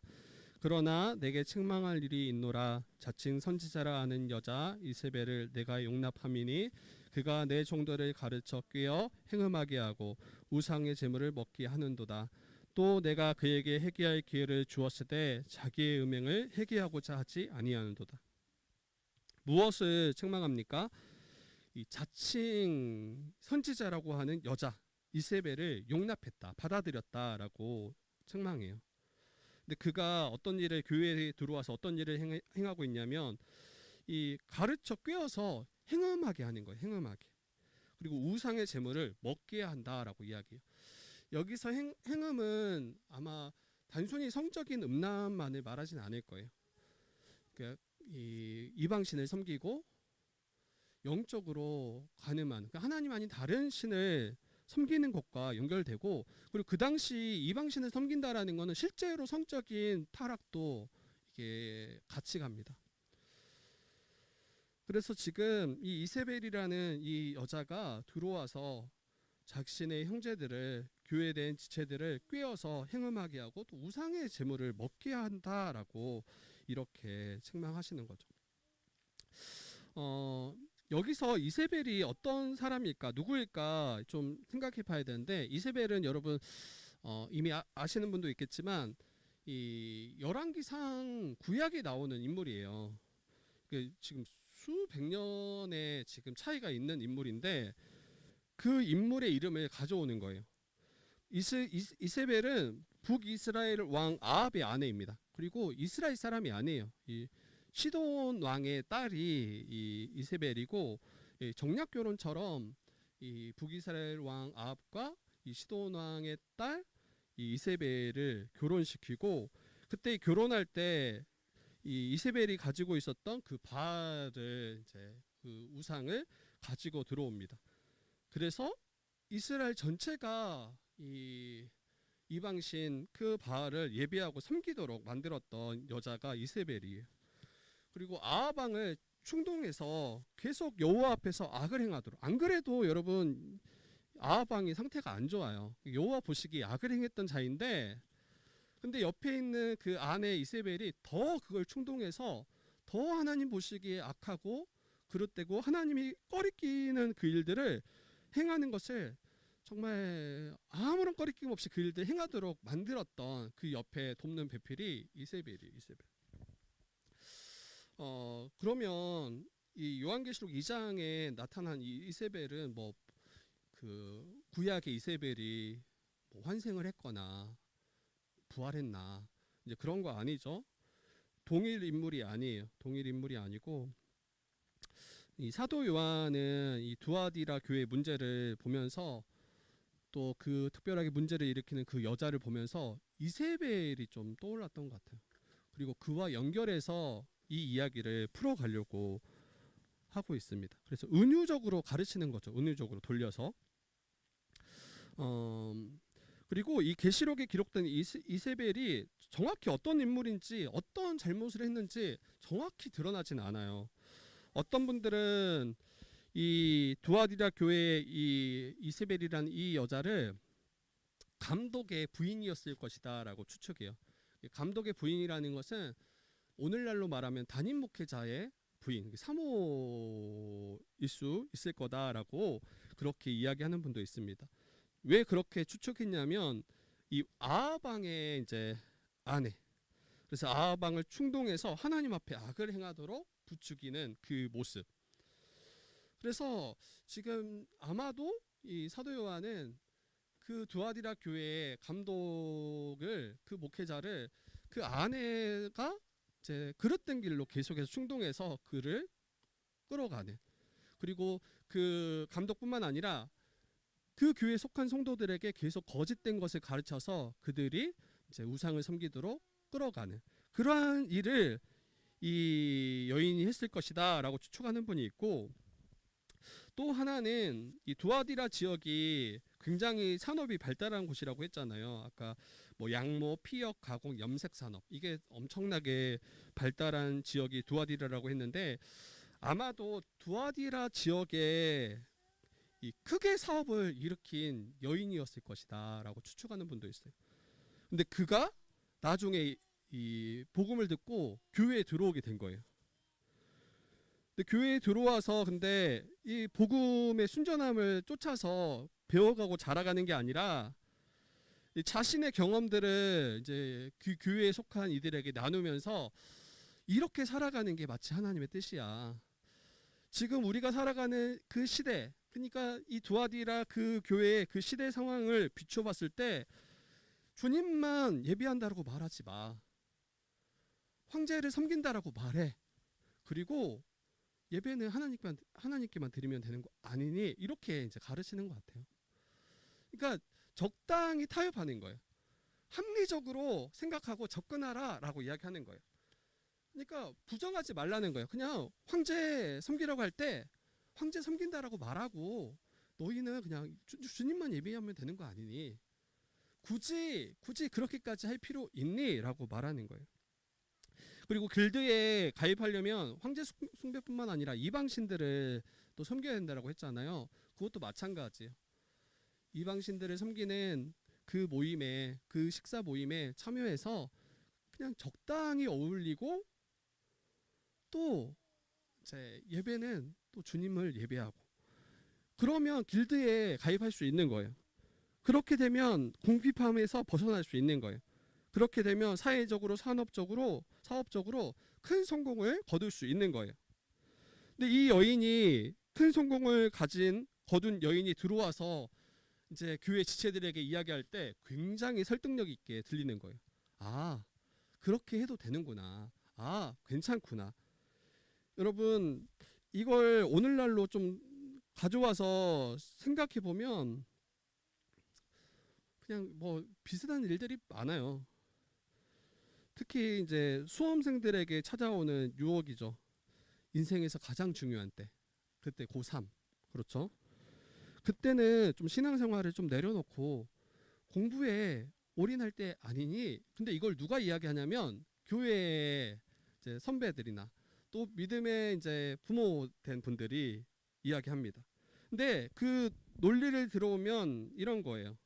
그러나 내게 책망할 일이 있노라. 자칭 선지자라 하는 여자 이세벨을 내가 용납함이니 그가 내 종들을 가르쳐 꾀어 행음하게 하고 우상의 제물을 먹게 하는도다. 또 내가 그에게 회개할 기회를 주었을 때 자기의 음행을 회개하고자 하지 아니하는도다. 무엇을 책망합니까? 이 자칭 선지자라고 하는 여자 이세벨을 용납했다, 받아들였다라고 책망해요. 근데 그가 어떤 일을 교회에 들어와서 어떤 일을 행하고 있냐면 이 가르쳐 꿰어서 행음하게 하는 거예요. 행음하게. 그리고 우상의 제물을 먹게 한다라고 이야기해요. 여기서 행음은 아마 단순히 성적인 음란만을 말하진 않을 거예요. 그러니까 이 이방신을 섬기고 영적으로 가늠하는, 그러니까 하나님 아닌 다른 신을 섬기는 것과 연결되고, 그리고 그 당시 이방신을 섬긴다라는 것은 실제로 성적인 타락도 이게 같이 갑니다. 그래서 지금 이 이세벨이라는 이 여자가 들어와서 자신의 형제들을, 교회된 지체들을 꿰어서 행음하게 하고 또 우상의 제물을 먹게 한다라고 이렇게 책망하시는 거죠. 여기서 이세벨이 어떤 사람일까, 누구일까 좀 생각해 봐야 되는데, 이세벨은 여러분 이미 아시는 분도 있겠지만 이 열왕기상 구약에 나오는 인물이에요. 지금 수백 년의 지금 차이가 있는 인물인데 그 인물의 이름을 가져오는 거예요. 이세벨은 북이스라엘 왕 아합의 아내입니다. 그리고 이스라엘 사람이 아니에요. 이 시돈 왕의 딸이 이 이세벨이고, 정략 결혼처럼 이 북이스라엘 왕 아합과 이 시돈 왕의 딸 이 이세벨을 결혼시키고, 그때 결혼할 때 이 이세벨이 가지고 있었던 그 바알을, 이제 그 우상을 가지고 들어옵니다. 그래서 이스라엘 전체가 이 이방신 그 바알을 예배하고 섬기도록 만들었던 여자가 이세벨이에요. 그리고 아합 왕을 충동해서 계속 여호와 앞에서 악을 행하도록, 안 그래도 여러분 아합 왕이 상태가 안 좋아요. 여호와 보시기에 악을 행했던 자인데, 근데 옆에 있는 그 아내 이세벨이 더 그걸 충동해서 더 하나님 보시기에 악하고 그릇되고 하나님이 꺼리끼는 그 일들을 행하는 것을 정말 아무런 꺼리낌 없이 그 일들 행하도록 만들었던 그 옆에 돕는 배필이 이세벨이에요. 이세벨. 그러면 이 요한계시록 2장에 나타난 이 이세벨은 뭐 그 구약의 이세벨이 뭐 환생을 했거나 부활했나, 이제 그런 거 아니죠. 동일 인물이 아니에요. 동일 인물이 아니고, 이 사도 요한은 이 두아디라 교회 문제를 보면서 또 그 특별하게 문제를 일으키는 그 여자를 보면서 이세벨이 좀 떠올랐던 것 같아요. 그리고 그와 연결해서 이 이야기를 풀어가려고 하고 있습니다. 그래서 은유적으로 가르치는 거죠. 은유적으로 돌려서. 그리고 이 계시록에 기록된 이세벨이 정확히 어떤 인물인지, 어떤 잘못을 했는지 정확히 드러나진 않아요. 어떤 분들은 이 두아디라 교회의 이 이세벨이라는 이 여자를 감독의 부인이었을 것이다라고 추측해요. 감독의 부인이라는 것은 오늘날로 말하면 담임 목회자의 부인, 사모일 수 있을 거다라고 그렇게 이야기하는 분도 있습니다. 왜 그렇게 추측했냐면 이 아합 왕의 이제 아내, 그래서 아합 왕을 충동해서 하나님 앞에 악을 행하도록 부추기는 그 모습. 그래서 지금 아마도 이 사도 요한은 그 두아디라 교회의 감독을, 그 목회자를 그 아내가 이제 그릇된 길로 계속해서 충동해서 그를 끌어가는, 그리고 그 감독뿐만 아니라 그 교회에 속한 성도들에게 계속 거짓된 것을 가르쳐서 그들이 이제 우상을 섬기도록 끌어가는 그러한 일을 이 여인이 했을 것이다라고 추측하는 분이 있고, 또 하나는 이 두아디라 지역이 굉장히 산업이 발달한 곳이라고 했잖아요. 아까 뭐 양모, 피역, 가공, 염색 산업, 이게 엄청나게 발달한 지역이 두아디라라고 했는데, 아마도 두아디라 지역에 이 크게 사업을 일으킨 여인이었을 것이다라고 추측하는 분도 있어요. 근데 그가 나중에 이 복음을 듣고 교회에 들어오게 된 거예요. 근데 교회에 들어와서 근데 이 복음의 순전함을 쫓아서 배워가고 자라가는 게 아니라 이 자신의 경험들을 이제 그 교회에 속한 이들에게 나누면서 이렇게 살아가는 게 마치 하나님의 뜻이야. 지금 우리가 살아가는 그 시대, 그러니까 이 두아디라 그 교회의 그 시대 상황을 비춰봤을 때 주님만 예배한다라고 말하지 마. 황제를 섬긴다라고 말해. 그리고 예배는 하나님께만 드리면 되는 거 아니니, 이렇게 이제 가르치는 것 같아요. 그러니까 적당히 타협하는 거예요. 합리적으로 생각하고 접근하라라고 이야기하는 거예요. 그러니까 부정하지 말라는 거예요. 그냥 황제 섬기라고 할 때 황제 섬긴다라고 말하고, 너희는 그냥 주님만 예배하면 되는 거 아니니, 굳이 그렇게까지 할 필요 있니? 라고 말하는 거예요. 그리고 길드에 가입하려면 황제 숭배뿐만 아니라 이방신들을 또 섬겨야 된다라고 했잖아요. 그것도 마찬가지예요. 이방신들을 섬기는 그 모임에, 그 식사 모임에 참여해서 그냥 적당히 어울리고, 또 이제 예배는 또 주님을 예배하고, 그러면 길드에 가입할 수 있는 거예요. 그렇게 되면 궁핍함에서 벗어날 수 있는 거예요. 그렇게 되면 사회적으로, 산업적으로, 사업적으로 큰 성공을 거둘 수 있는 거예요. 근데 이 여인이 큰 성공을 거둔 여인이 들어와서 이제 교회 지체들에게 이야기할 때 굉장히 설득력 있게 들리는 거예요. 아, 그렇게 해도 되는구나. 아, 괜찮구나. 여러분, 이걸 오늘날로 좀 가져와서 생각해 보면 그냥 뭐 비슷한 일들이 많아요. 특히 이제 수험생들에게 찾아오는 유혹이죠. 인생에서 가장 중요한 때. 그때 고3. 그렇죠? 그때는 좀 신앙생활을 좀 내려놓고 공부에 올인할 때 아니니? 근데 이걸 누가 이야기하냐면 교회의 이제 선배들이나 또 믿음의 이제 부모 된 분들이 이야기합니다. 근데 그 논리를 들어오면 이런 거예요.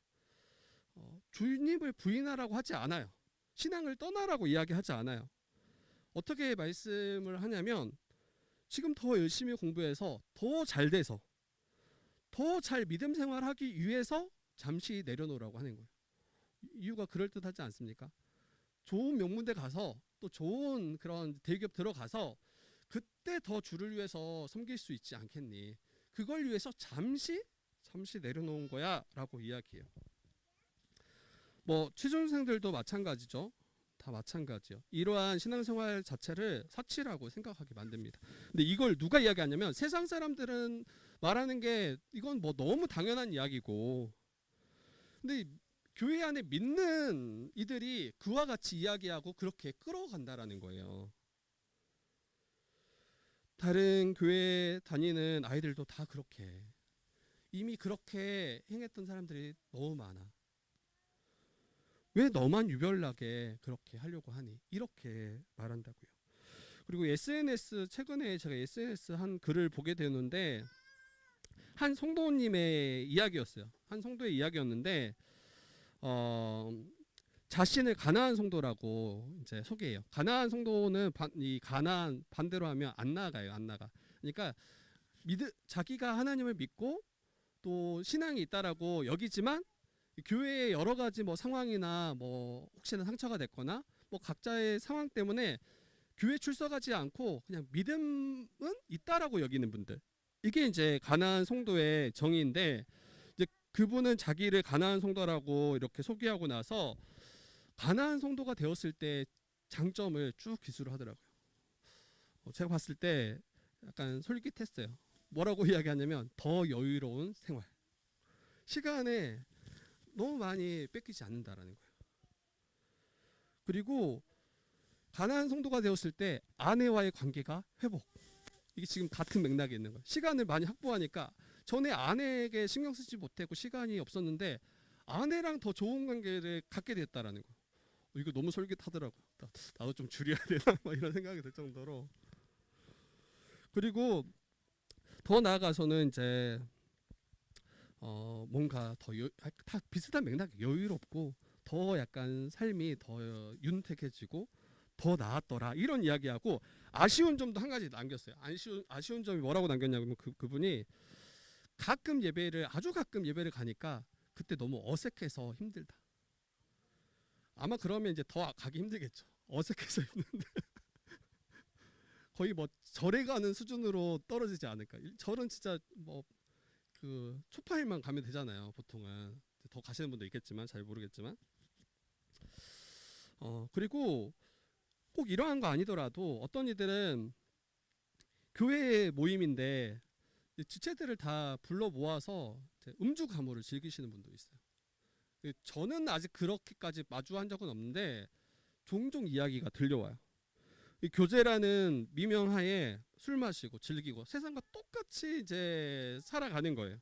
주님을 부인하라고 하지 않아요. 신앙을 떠나라고 이야기하지 않아요. 어떻게 말씀을 하냐면, 지금 더 열심히 공부해서 더 잘 돼서 더 잘 믿음 생활하기 위해서 잠시 내려놓으라고 하는 거예요. 이유가 그럴듯하지 않습니까? 좋은 명문대 가서 또 좋은 그런 대기업 들어가서 그때 더 주를 위해서 섬길 수 있지 않겠니? 그걸 위해서 잠시 내려놓은 거야 라고 이야기해요. 뭐 취준생들도 마찬가지죠. 다 마찬가지요. 이러한 신앙생활 자체를 사치라고 생각하게 만듭니다. 근데 이걸 누가 이야기하냐면 세상 사람들은 말하는 게 이건 뭐 너무 당연한 이야기고, 근데 교회 안에 믿는 이들이 그와 같이 이야기하고 그렇게 끌어간다라는 거예요. 다른 교회 다니는 아이들도 다 그렇게, 이미 그렇게 행했던 사람들이 너무 많아. 왜 너만 유별나게 그렇게 하려고 하니? 이렇게 말한다고요. 그리고 SNS, 최근에 제가 SNS 한 글을 보게 되는데, 한 성도님의 이야기였어요. 한 성도의 이야기였는데, 자신을 가나안 성도라고 이제 소개해요. 가나안 성도는 이 가나안 반대로 하면 안 나가요. 안 나가. 그러니까 자기가 하나님을 믿고 또 신앙이 있다라고 여기지만 교회의 여러 가지 뭐 상황이나 뭐 혹시나 상처가 됐거나 뭐 각자의 상황 때문에 교회 출석하지 않고 그냥 믿음은 있다라고 여기는 분들, 이게 이제 가나안 성도의 정의인데, 이제 그분은 자기를 가나안 성도라고 이렇게 소개하고 나서 가나안 성도가 되었을 때 장점을 쭉 기술을 하더라고요. 제가 봤을 때 약간 솔깃했어요. 뭐라고 이야기하냐면 더 여유로운 생활, 시간에 너무 많이 뺏기지 않는다라는 거예요. 그리고 가난한 성도가 되었을 때 아내와의 관계가 회복. 이게 지금 같은 맥락에 있는 거예요. 시간을 많이 확보하니까 전에 아내에게 신경 쓰지 못했고 시간이 없었는데 아내랑 더 좋은 관계를 갖게 됐다라는 거예요. 이거 너무 솔깃하더라고요. 나도 좀 줄여야 되나 막 이런 생각이 들 정도로. 그리고 더 나아가서는 이제 뭔가 다 비슷한 맥락, 여유롭고 더 약간 삶이 더 윤택해지고 더 나았더라 이런 이야기하고 아쉬운 점도 한 가지 남겼어요. 아쉬운 점이 뭐라고 남겼냐면 그분이 아주 가끔 예배를 가니까 그때 너무 어색해서 힘들다. 아마 그러면 이제 더 가기 힘들겠죠. 어색해서 힘든데 거의 뭐 절에 가는 수준으로 떨어지지 않을까. 절은 진짜 뭐 그 초파일만 가면 되잖아요. 보통은 더 가시는 분도 있겠지만 잘 모르겠지만. 그리고 꼭 이러한 거 아니더라도 어떤 이들은 교회 모임인데 지체들을 다 불러 모아서 음주 가무를 즐기시는 분도 있어요. 저는 아직 그렇게까지 마주한 적은 없는데 종종 이야기가 들려와요. 이 교제라는 미명하에 술 마시고 즐기고 세상과 똑같이 이제 살아가는 거예요.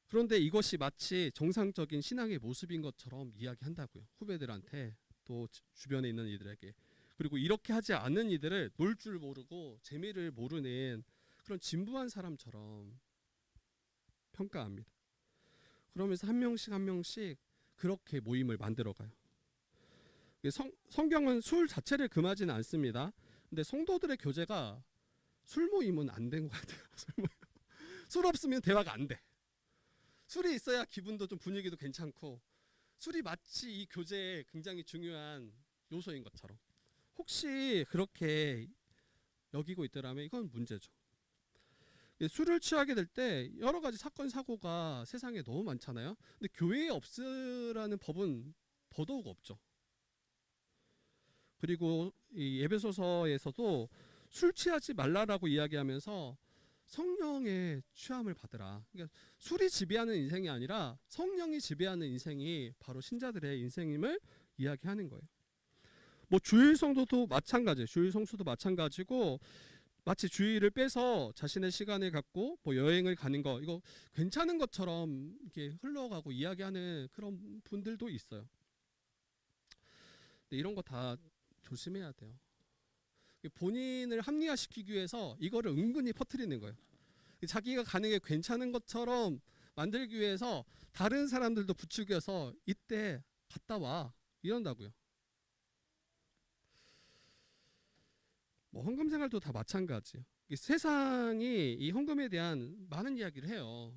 그런데 이것이 마치 정상적인 신앙의 모습인 것처럼 이야기한다고요. 후배들한테 또 주변에 있는 이들에게. 그리고 이렇게 하지 않는 이들을 놀 줄 모르고 재미를 모르는 그런 진부한 사람처럼 평가합니다. 그러면서 한 명씩 그렇게 모임을 만들어가요. 성경은 술 자체를 금하지는 않습니다. 근데 성도들의 교제가 술 모임은 안 된 것 같아요. 술 없으면 대화가 안 돼. 술이 있어야 기분도 좀 분위기도 괜찮고 술이 마치 이 교제에 굉장히 중요한 요소인 것처럼 혹시 그렇게 여기고 있더라면 이건 문제죠. 술을 취하게 될 때 여러 가지 사건 사고가 세상에 너무 많잖아요. 근데 교회에 없으라는 법은 더더욱 없죠. 그리고 이 에베소서에서도 술 취하지 말라라고 이야기하면서 성령의 취함을 받으라. 그러니까 술이 지배하는 인생이 아니라 성령이 지배하는 인생이 바로 신자들의 인생임을 이야기하는 거예요. 뭐 주일 성도도 마찬가지예요. 주일 성수도 마찬가지고 마치 주일을 빼서 자신의 시간을 갖고 뭐 여행을 가는 거 이거 괜찮은 것처럼 이렇게 흘러가고 이야기하는 그런 분들도 있어요. 근데 이런 거 다 조심해야 돼요. 본인을 합리화시키기 위해서 이거를 은근히 퍼뜨리는 거예요. 자기가 가는 게 괜찮은 것처럼 만들기 위해서 다른 사람들도 부추겨서 이때 갔다 와 이런다고요. 뭐 헌금 생활도 다 마찬가지예요. 세상이 이 헌금에 대한 많은 이야기를 해요.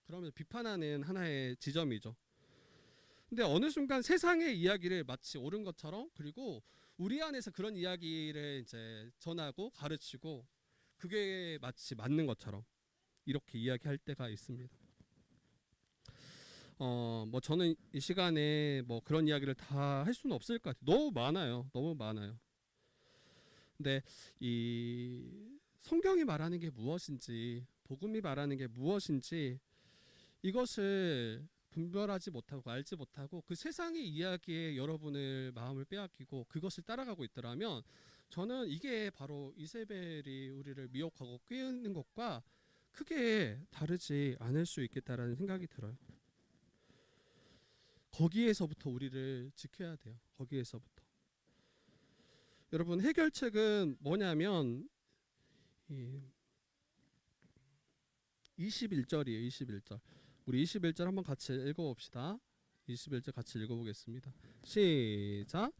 그러면 비판하는 하나의 지점이죠. 근데 어느 순간 세상의 이야기를 마치 옳은 것처럼 그리고 우리 안에서 그런 이야기를 이제 전하고 가르치고 그게 마치 맞는 것처럼 이렇게 이야기할 때가 있습니다. 뭐 저는 이 시간에 뭐 그런 이야기를 다 할 수는 없을 것 같아요. 너무 많아요. 너무 많아요. 근데 이 성경이 말하는 게 무엇인지, 복음이 말하는 게 무엇인지 이것을 분별하지 못하고 알지 못하고 그 세상의 이야기에 여러분을 마음을 빼앗기고 그것을 따라가고 있더라면 저는 이게 바로 이세벨이 우리를 미혹하고 꾀는 것과 크게 다르지 않을 수 있겠다라는 생각이 들어요. 거기에서부터 우리를 지켜야 돼요. 거기에서부터. 여러분 해결책은 뭐냐면 21절이에요. 21절. 우리 21절 한번 같이 읽어봅시다. 21절 같이 읽어보겠습니다. 시작.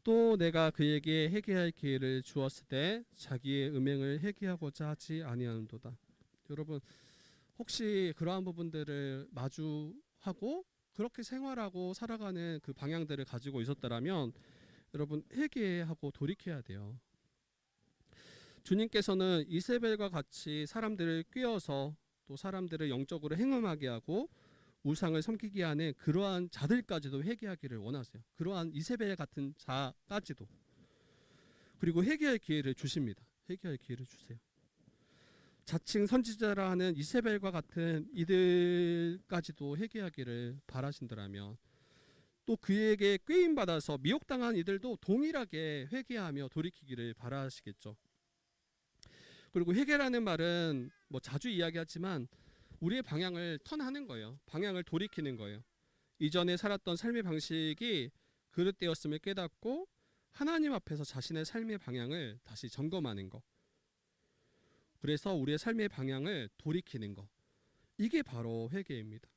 또 내가 그에게 회개할 기회를 주었을 때 자기의 음행을 회개하고자 하지 아니하는도다. 여러분 혹시 그러한 부분들을 마주하고 그렇게 생활하고 살아가는 그 방향들을 가지고 있었더라면 여러분 회개하고 돌이켜야 돼요. 주님께서는 이세벨과 같이 사람들을 꾀어서 또 사람들을 영적으로 행음하게 하고 우상을 섬기게 하는 그러한 자들까지도 회개하기를 원하세요. 그러한 이세벨 같은 자까지도. 그리고 회개할 기회를 주십니다. 회개할 기회를 주세요. 자칭 선지자라 하는 이세벨과 같은 이들까지도 회개하기를 바라신다면 또 그에게 꾀임 받아서 미혹당한 이들도 동일하게 회개하며 돌이키기를 바라시겠죠. 그리고 회개라는 말은 뭐 자주 이야기하지만 우리의 방향을 턴하는 거예요. 방향을 돌이키는 거예요. 이전에 살았던 삶의 방식이 그릇되었음을 깨닫고 하나님 앞에서 자신의 삶의 방향을 다시 점검하는 거. 그래서 우리의 삶의 방향을 돌이키는 거. 이게 바로 회개입니다.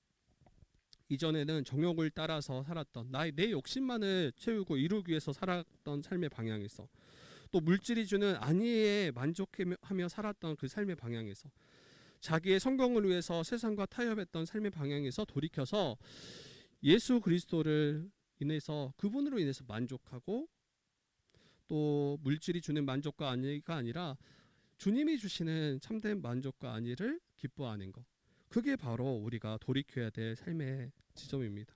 이전에는 정욕을 따라서 살았던 내 욕심만을 채우고 이루기 위해서 살았던 삶의 방향에서, 또 물질이 주는 안위에 만족하며 살았던 그 삶의 방향에서, 자기의 성공을 위해서 세상과 타협했던 삶의 방향에서 돌이켜서 예수 그리스도를 인해서, 그분으로 인해서 만족하고, 또 물질이 주는 만족과 안위가 아니라 주님이 주시는 참된 만족과 안위를 기뻐하는 것. 그게 바로 우리가 돌이켜야 될 삶의 지점입니다.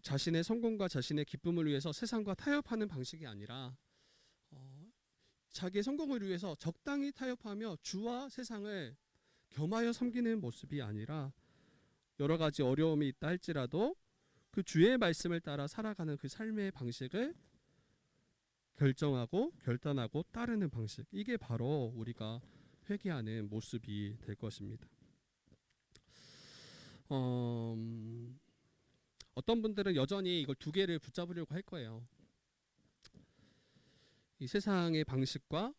자신의 성공과 자신의 기쁨을 위해서 세상과 타협하는 방식이 아니라 자기의 성공을 위해서 적당히 타협하며 주와 세상을 겸하여 섬기는 모습이 아니라, 여러 가지 어려움이 있다 할지라도 그 주의 말씀을 따라 살아가는 그 삶의 방식을 결정하고 결단하고 따르는 방식. 이게 바로 우리가 회개하는 모습이 될 것입니다. 어떤 분들은 여전히 이걸 두 개를 붙잡으려고 할 거예요. 이 세상의 방식과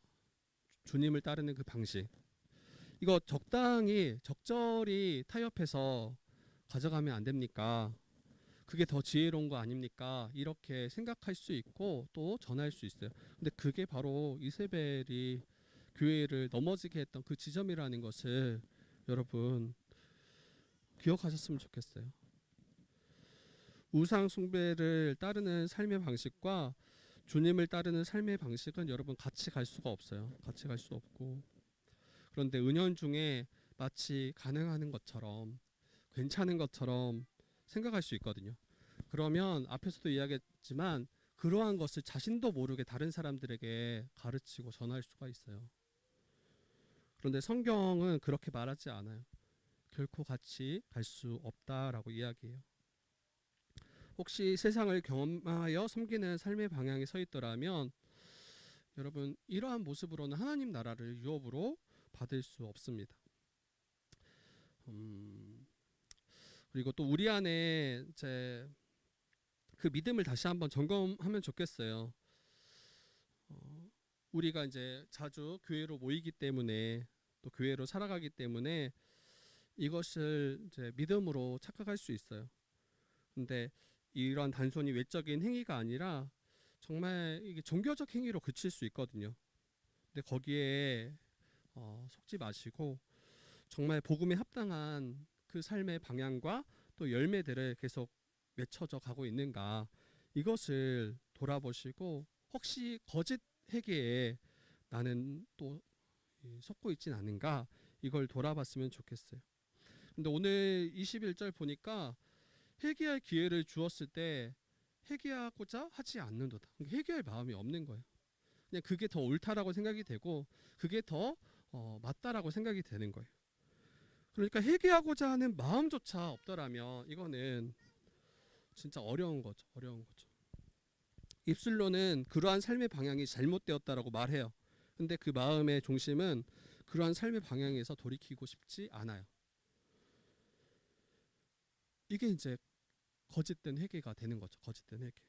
주님을 따르는 그 방식, 이거 적절히 타협해서 가져가면 안 됩니까? 그게 더 지혜로운 거 아닙니까? 이렇게 생각할 수 있고 또 전할 수 있어요. 근데 그게 바로 이세벨이 교회를 넘어지게 했던 그 지점이라는 것을 여러분 기억하셨으면 좋겠어요. 우상 숭배를 따르는 삶의 방식과 주님을 따르는 삶의 방식은 여러분 같이 갈 수가 없어요. 같이 갈 수 없고, 그런데 은연중에 마치 가능한 것처럼, 괜찮은 것처럼 생각할 수 있거든요. 그러면 앞에서도 이야기했지만 그러한 것을 자신도 모르게 다른 사람들에게 가르치고 전할 수가 있어요. 그런데 성경은 그렇게 말하지 않아요. 결코 같이 갈 수 없다라고 이야기해요. 혹시 세상을 경험하여 섬기는 삶의 방향에 서 있더라면 여러분, 이러한 모습으로는 하나님 나라를 유업으로 받을 수 없습니다. 그리고 또 우리 안에 이제 그 믿음을 다시 한번 점검하면 좋겠어요. 우리가 이제 자주 교회로 모이기 때문에, 또 교회로 살아가기 때문에 이것을 이제 믿음으로 착각할 수 있어요. 근데 이런 단순히 외적인 행위가 아니라 정말 이게 종교적 행위로 그칠 수 있거든요. 근데 거기에 속지 마시고 정말 복음에 합당한 그 삶의 방향과 또 열매들을 계속 맺혀져 가고 있는가, 이것을 돌아보시고 혹시 거짓 회개에 나는 또 속고 있진 않은가, 이걸 돌아봤으면 좋겠어요. 근데 오늘 21절 보니까 회개할 기회를 주었을 때 회개하고자 하지 않는도다. 회개할 마음이 없는 거예요. 그냥 그게 더 옳다라고 생각이 되고 그게 더 맞다라고 생각이 되는 거예요. 그러니까 회개하고자 하는 마음조차 없더라면 이거는 진짜 어려운 거죠. 어려운 거죠. 입술로는 그러한 삶의 방향이 잘못되었다라고 말해요. 근데 그 마음의 중심은 그러한 삶의 방향에서 돌이키고 싶지 않아요. 이게 이제 거짓된 회개가 되는 거죠. 거짓된 회개.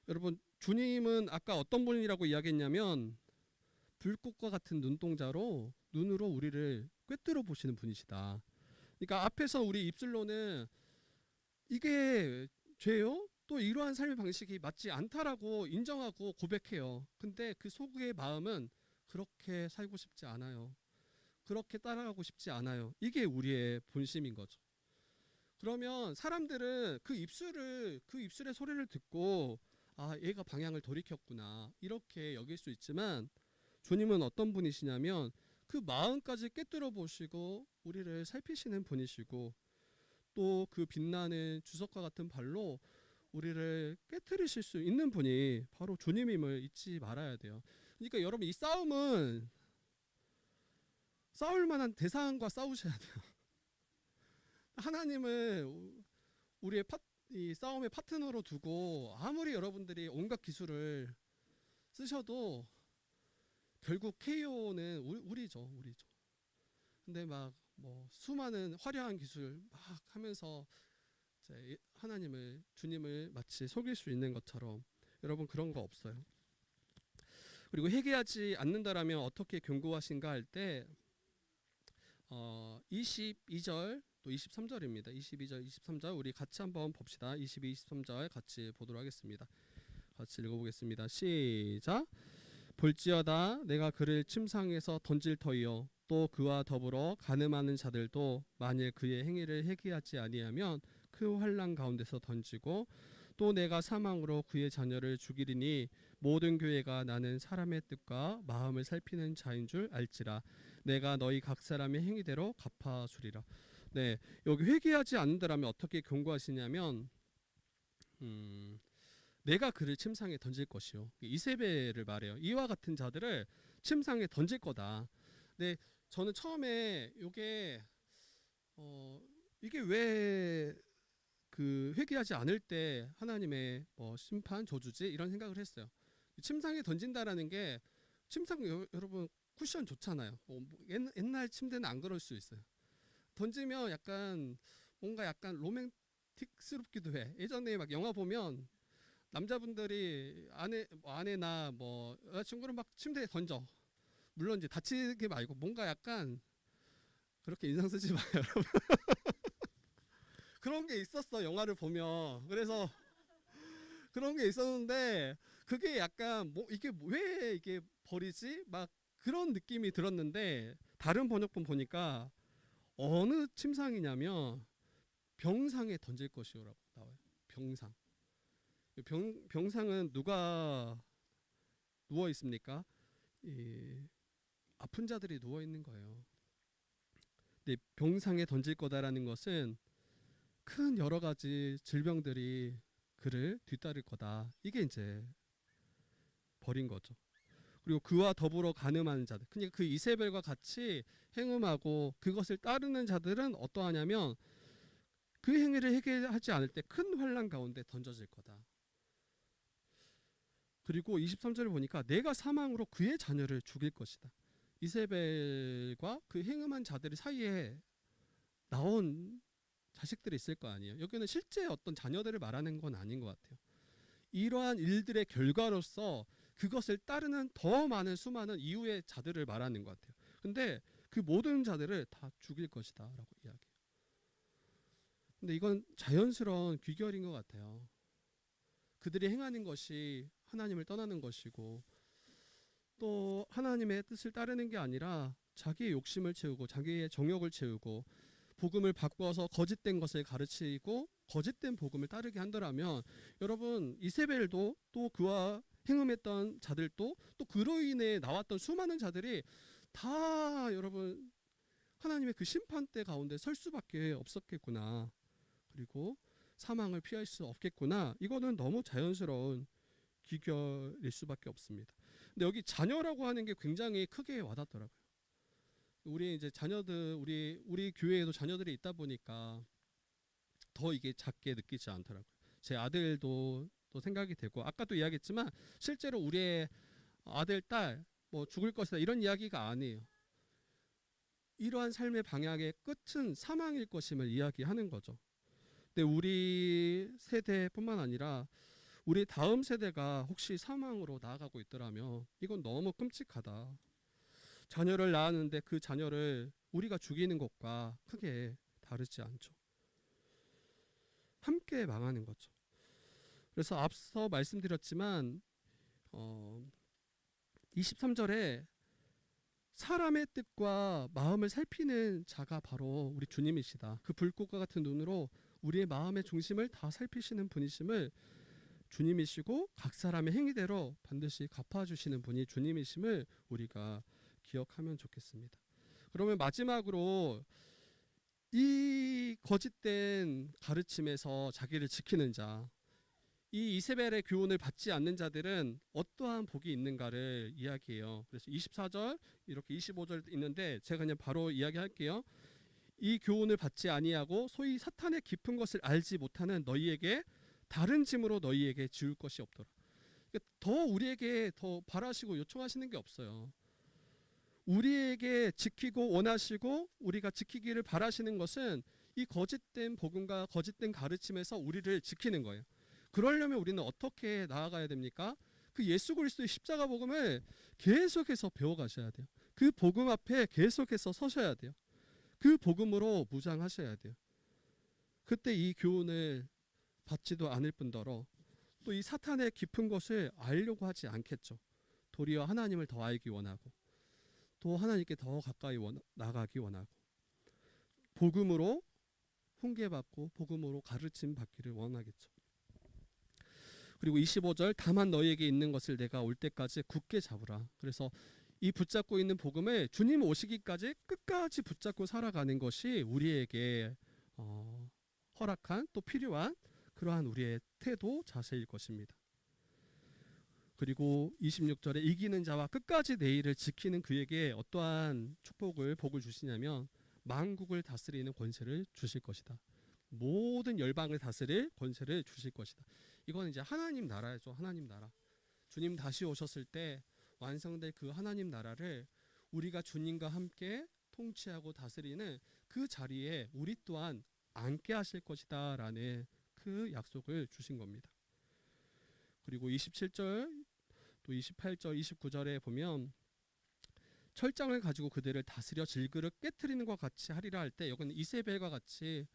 여러분, 주님은 아까 어떤 분이라고 이야기했냐면 불꽃과 같은 눈동자로 눈으로 우리를 꿰뚫어 보시는 분이시다. 그러니까 앞에서 우리 입술로는 이게 죄요? 또 이러한 삶의 방식이 맞지 않다라고 인정하고 고백해요. 근데 그 속의 마음은 그렇게 살고 싶지 않아요. 그렇게 따라가고 싶지 않아요. 이게 우리의 본심인 거죠. 그러면 사람들은 그 입술의 소리를 듣고 얘가 방향을 돌이켰구나 이렇게 여길 수 있지만, 주님은 어떤 분이시냐면 그 마음까지 꿰뚫어 보시고 우리를 살피시는 분이시고, 또 그 빛나는 주석과 같은 발로 우리를 깨뜨리실 수 있는 분이 바로 주님임을 잊지 말아야 돼요. 그러니까 여러분, 이 싸움은 싸울 만한 대상과 싸우셔야 돼요. 하나님을 우리의 이 싸움의 파트너로 두고 아무리 여러분들이 온갖 기술을 쓰셔도 결국 KO는 우리죠. 근데 막 뭐 수많은 화려한 기술 막 하면서 이제 하나님을 주님을 마치 속일 수 있는 것처럼 여러분 그런 거 없어요. 그리고 회개하지 않는다라면 어떻게 경고하신가 할 때 22절 또 23절입니다. 22절, 23절 우리 같이 한번 봅시다. 22, 23절 같이 보도록 하겠습니다. 같이 읽어보겠습니다. 시작. 볼지어다 내가 그를 침상에서 던질 터이요 또 그와 더불어 간음하는 자들도 만일 그의 행위를 회개하지 아니하면 그 환난 가운데서 던지고 또 내가 사망으로 그의 자녀를 죽이리니 모든 교회가 나는 사람의 뜻과 마음을 살피는 자인 줄 알지라. 내가 너희 각 사람의 행위대로 갚아주리라. 네, 여기 회개하지 않는다라면 어떻게 경고하시냐면 내가 그를 침상에 던질 것이요. 이세벨을 말해요. 이와 같은 자들을 침상에 던질 거다. 네, 저는 처음에 이게 왜 그 회개하지 않을 때 하나님의 심판 저주지 이런 생각을 했어요. 침상에 던진다라는 게 침상 여러분 쿠션 좋잖아요. 옛날 침대는 안 그럴 수 있어요. 던지면 약간 뭔가 약간 로맨틱스럽기도 해. 예전에 막 영화 보면 남자분들이 아내나 뭐 여자친구를 막 침대에 던져. 물론 이제 다치게 말고 뭔가 약간 그렇게 인상 쓰지 마요, 여러분. 그런 게 있었어 영화를 보면. 그래서 그런 게 있었는데 그게 약간 뭐 이게 왜 이게 버리지? 막 그런 느낌이 들었는데 다른 번역본 보니까 어느 침상이냐면 병상에 던질 것이오라고 나와요. 병상. 병상은 누가 누워 있습니까? 아픈 자들이 누워 있는 거예요. 근데 병상에 던질 거다라는 것은 큰 여러 가지 질병들이 그를 뒤따를 거다. 이게 이제 버린 거죠. 그리고 그와 더불어 간음하는 자들. 그러니까 그 이세벨과 같이 행음하고 그것을 따르는 자들은 어떠하냐면 그 행위를 회개하지 않을 때 큰 환난 가운데 던져질 거다. 그리고 23절을 보니까 내가 사망으로 그의 자녀를 죽일 것이다. 이세벨과 그 행음한 자들 사이에 나온 자식들이 있을 거 아니에요. 여기는 실제 어떤 자녀들을 말하는 건 아닌 것 같아요. 이러한 일들의 결과로서 그것을 따르는 더 많은 수많은 이후의 자들을 말하는 것 같아요. 근데 그 모든 자들을 다 죽일 것이다 라고 이야기해요. 근데 이건 자연스러운 귀결인 것 같아요. 그들이 행하는 것이 하나님을 떠나는 것이고 또 하나님의 뜻을 따르는 게 아니라 자기의 욕심을 채우고 자기의 정욕을 채우고 복음을 바꿔서 거짓된 것을 가르치고 거짓된 복음을 따르게 한다면 여러분 이세벨도 또 그와 행음했던 자들도 또 그로 인해 나왔던 수많은 자들이 다 여러분 하나님의 그 심판대 가운데 설 수밖에 없었겠구나. 그리고 사망을 피할 수 없겠구나. 이거는 너무 자연스러운 귀결일 수밖에 없습니다. 근데 여기 자녀라고 하는 게 굉장히 크게 와닿더라고요. 우리 이제 자녀들 우리 교회에도 자녀들이 있다 보니까 더 이게 작게 느끼지 않더라고요. 제 아들도 또 생각이 되고 아까도 이야기했지만 실제로 우리의 아들 딸 뭐 죽을 것이다 이런 이야기가 아니에요. 이러한 삶의 방향의 끝은 사망일 것임을 이야기하는 거죠. 근데 우리 세대뿐만 아니라 우리 다음 세대가 혹시 사망으로 나아가고 있더라면 이건 너무 끔찍하다. 자녀를 낳았는데 그 자녀를 우리가 죽이는 것과 크게 다르지 않죠. 함께 망하는 거죠. 그래서 앞서 말씀드렸지만 23절에 사람의 뜻과 마음을 살피는 자가 바로 우리 주님이시다. 그 불꽃과 같은 눈으로 우리의 마음의 중심을 다 살피시는 분이심을 주님이시고 각 사람의 행위대로 반드시 갚아주시는 분이 주님이심을 우리가 기억하면 좋겠습니다. 그러면 마지막으로 이 거짓된 가르침에서 자기를 지키는 자, 이 이세벨의 교훈을 받지 않는 자들은 어떠한 복이 있는가를 이야기해요. 그래서 24절 이렇게 25절 있는데 제가 그냥 바로 이야기할게요. 이 교훈을 받지 아니하고 소위 사탄의 깊은 것을 알지 못하는 너희에게 다른 짐으로 너희에게 지울 것이 없더라. 그러니까 더 우리에게 더 바라시고 요청하시는 게 없어요. 우리에게 지키고 원하시고 우리가 지키기를 바라시는 것은 이 거짓된 복음과 거짓된 가르침에서 우리를 지키는 거예요. 그러려면 우리는 어떻게 나아가야 됩니까? 그 예수 그리스도의 십자가 복음을 계속해서 배워가셔야 돼요. 그 복음 앞에 계속해서 서셔야 돼요. 그 복음으로 무장하셔야 돼요. 그때 이 교훈을 받지도 않을 뿐더러 또 이 사탄의 깊은 것을 알려고 하지 않겠죠. 도리어 하나님을 더 알기 원하고 또 하나님께 더 가까이 나가기 원하고 복음으로 훈계받고 복음으로 가르침 받기를 원하겠죠. 그리고 25절 다만 너희에게 있는 것을 내가 올 때까지 굳게 잡으라. 그래서 이 붙잡고 있는 복음을 주님 오시기까지 끝까지 붙잡고 살아가는 것이 우리에게 허락한 또 필요한 그러한 우리의 태도 자세일 것입니다. 그리고 26절에 이기는 자와 끝까지 내 일을 지키는 그에게 어떠한 복을 주시냐면 만국을 다스리는 권세를 주실 것이다. 모든 열방을 다스릴 권세를 주실 것이다. 이건 이제 하나님 나라죠. 하나님 나라. 주님 다시 오셨을 때 완성될 그 하나님 나라를 우리가 주님과 함께 통치하고 다스리는 그 자리에 우리 또한 앉게 하실 것이다 라는 그 약속을 주신 겁니다. 그리고 27절 또 28절 29절에 보면 철장을 가지고 그들을 다스려 질그릇 깨트리는 것 같이 하리라 할 때 여기는 이세벨과 같이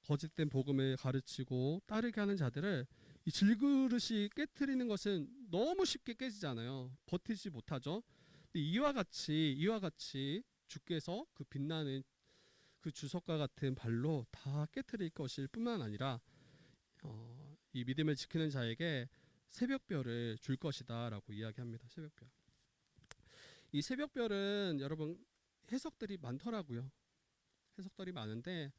거짓된 복음을 가르치고 따르게 하는 자들을 이 질그릇이 깨트리는 것은 너무 쉽게 깨지잖아요. 버티지 못하죠. 근데 이와 같이 주께서 그 빛나는 그 주석과 같은 발로 다 깨트릴 것일 뿐만 아니라 이 믿음을 지키는 자에게 새벽별을 줄 것이다라고 이야기합니다. 새벽별. 이 새벽별은 여러분 해석들이 많더라고요. 해석들이 많은데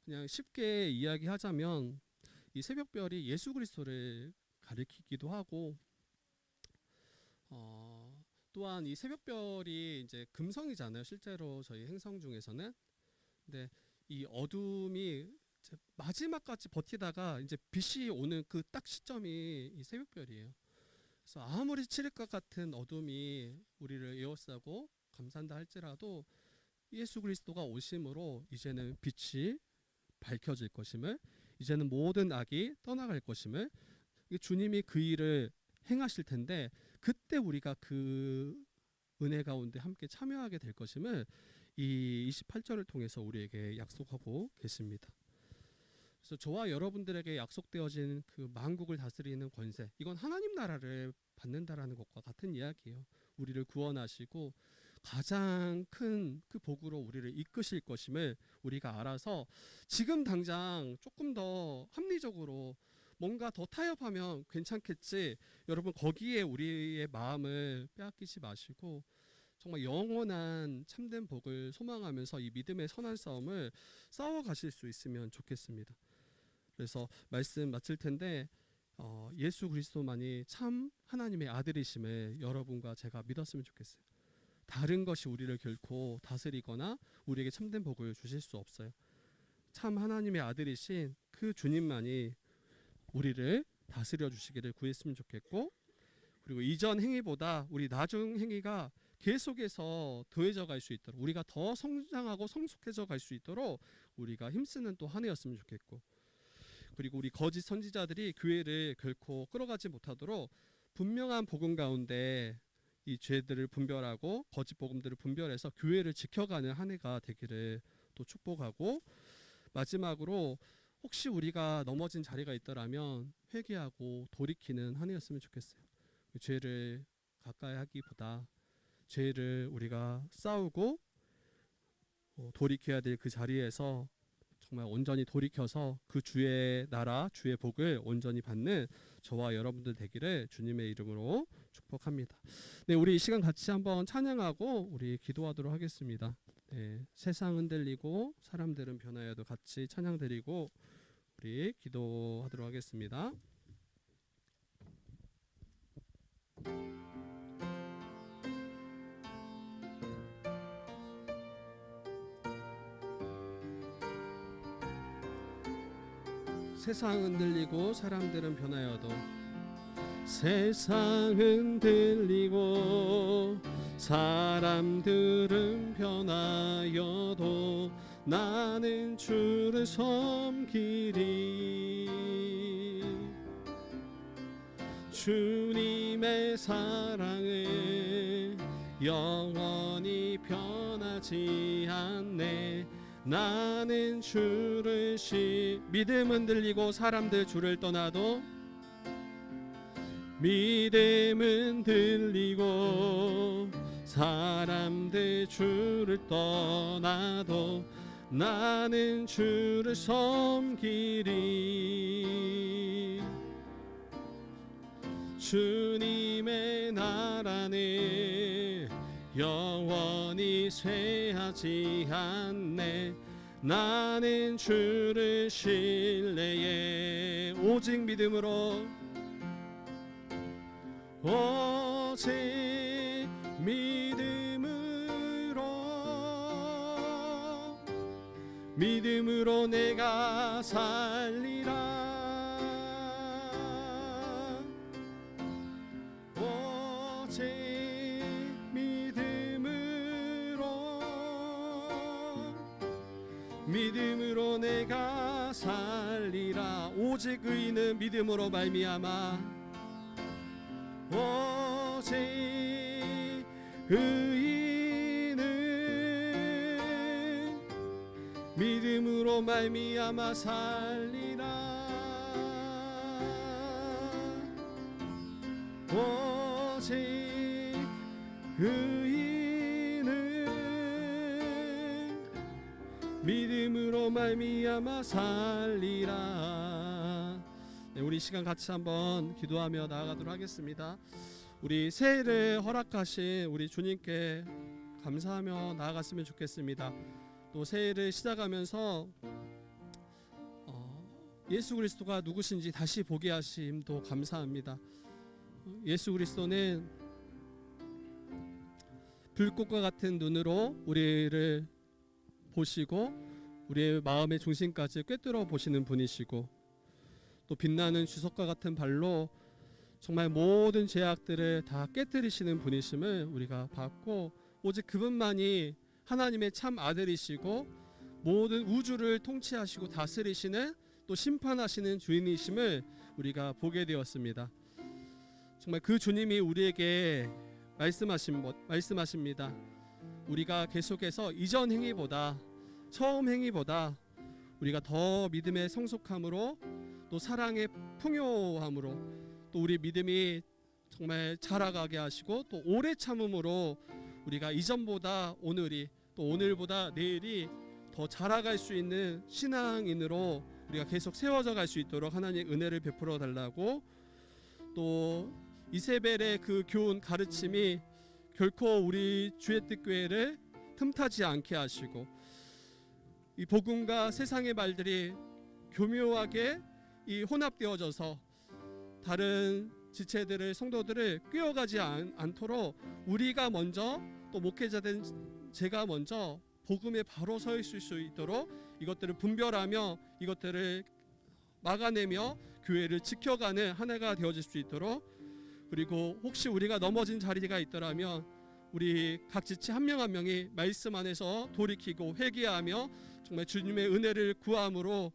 그냥 쉽게 이야기하자면 이 새벽별이 예수 그리스도를 가리키기도 하고 또한 이 새벽별이 이제 금성이잖아요. 실제로 저희 행성 중에서는. 근데 이 어둠이 마지막까지 버티다가 이제 빛이 오는 그 딱 시점이 이 새벽별이에요. 그래서 아무리 칠흑 것 같은 어둠이 우리를 에워싸고 감싼다 할지라도 예수 그리스도가 오심으로 이제는 빛이 밝혀질 것임을, 이제는 모든 악이 떠나갈 것임을, 주님이 그 일을 행하실 텐데 그때 우리가 그 은혜 가운데 함께 참여하게 될 것임을 이 28절을 통해서 우리에게 약속하고 계십니다. 그래서 저와 여러분들에게 약속되어진 그 만국을 다스리는 권세, 이건 하나님 나라를 받는다라는 것과 같은 이야기예요. 우리를 구원하시고 가장 큰 그 복으로 우리를 이끄실 것임을 우리가 알아서 지금 당장 조금 더 합리적으로 뭔가 더 타협하면 괜찮겠지, 여러분 거기에 우리의 마음을 빼앗기지 마시고 정말 영원한 참된 복을 소망하면서 이 믿음의 선한 싸움을 싸워 가실 수 있으면 좋겠습니다. 그래서 말씀 마칠 텐데 예수 그리스도만이 참 하나님의 아들이심을 여러분과 제가 믿었으면 좋겠어요. 다른 것이 우리를 결코 다스리거나 우리에게 참된 복을 주실 수 없어요. 참 하나님의 아들이신 그 주님만이 우리를 다스려 주시기를 구했으면 좋겠고, 그리고 이전 행위보다 우리 나중 행위가 계속해서 더해져 갈 수 있도록, 우리가 더 성장하고 성숙해져 갈 수 있도록 우리가 힘쓰는 또 한 해였으면 좋겠고, 그리고 우리 거짓 선지자들이 교회를 결코 끌어가지 못하도록 분명한 복음 가운데 이 죄들을 분별하고 거짓 복음들을 분별해서 교회를 지켜가는 한 해가 되기를 또 축복하고, 마지막으로 혹시 우리가 넘어진 자리가 있더라면 회개하고 돌이키는 한 해였으면 좋겠어요. 죄를 가까이 하기보다 죄를 우리가 싸우고 돌이켜야 될 그 자리에서 정말 온전히 돌이켜서 그 주의 나라, 주의 복을 온전히 받는 저와 여러분들 되기를 주님의 이름으로 축복합니다. 네, 우리 이 시간 같이 한번 찬양하고 우리 기도하도록 하겠습니다. 네, 세상 흔들리고 사람들은 변하여도 같이 찬양 드리고 우리 기도하도록 하겠습니다. 세상은 들리고 사람들은 변하여도, 세상은 들리고 사람들은 변하여도 나는 주를 섬기리. 주님의 사랑은 영원히 변하지 않네. 나는 주를 믿음은 들리고 사람들 주를 떠나도, 믿음은 들리고 사람들 주를 떠나도 나는 주를 섬기리. 주님의 나라는 영원히 쇠하지 않네. 나는 주를 신뢰해. 오직 믿음으로, 오직 믿음으로 내가 살리라. 오직 믿음으로 내가 살리라. 오직 의인은 믿음으로 말미암아, 오직 의인은 믿음으로 말미암아 살리라. 오직 의인은 믿음으로 말미암아 살리라. 네, 우리 시간 같이 한번 기도하며 나아가도록 하겠습니다. 우리 새해를 허락하신 우리 주님께 감사하며 나아갔으면 좋겠습니다. 또 새해를 시작하면서 예수 그리스도가 누구신지 다시 보게 하심도 감사합니다. 예수 그리스도는 불꽃과 같은 눈으로 우리를 보시고 우리의 마음의 중심까지 꿰뚫어 보시는 분이시고, 또 빛나는 주석과 같은 발로 정말 모든 죄악들을 다 깨뜨리시는 분이심을 우리가 봤고, 오직 그분만이 하나님의 참 아들이시고 모든 우주를 통치하시고 다스리시는, 또 심판하시는 주인이심을 우리가 보게 되었습니다. 정말 그 주님이 우리에게 말씀하십니다. 우리가 계속해서 이전 행위보다, 처음 행위보다 우리가 더 믿음의 성숙함으로, 또 사랑의 풍요함으로, 또 우리 믿음이 정말 자라가게 하시고, 또 오래 참음으로 우리가 이전보다 오늘이, 또 오늘보다 내일이 더 자라갈 수 있는 신앙인으로 우리가 계속 세워져 갈 수 있도록 하나님 은혜를 베풀어 달라고, 또 이세벨의 그 교훈 가르침이 결코 우리 주의 뜻교회를 틈타지 않게 하시고, 이 복음과 세상의 말들이 교묘하게 이 혼합되어져서 다른 지체들을, 성도들을 꿰어가지 않도록 우리가 먼저, 또 목회자된 제가 먼저 복음에 바로 서 있을 수 있도록 이것들을 분별하며 이것들을 막아내며 교회를 지켜가는 한 해가 되어질 수 있도록, 그리고 혹시 우리가 넘어진 자리가 있더라면 우리 각 지체 한 명 한 명이 말씀 안에서 돌이키고 회개하며 정말 주님의 은혜를 구함으로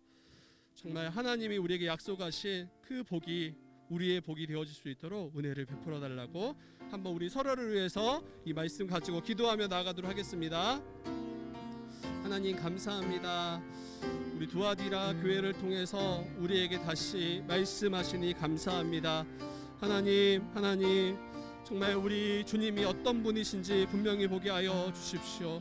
정말 하나님이 우리에게 약속하신 그 복이 우리의 복이 되어질 수 있도록 은혜를 베풀어 달라고, 한번 우리 서로를 위해서 이 말씀 가지고 기도하며 나아가도록 하겠습니다. 하나님 감사합니다. 우리 두아디라 교회를 통해서 우리에게 다시 말씀하시니 감사합니다. 하나님 정말 우리 주님이 어떤 분이신지 분명히 보게 하여 주십시오.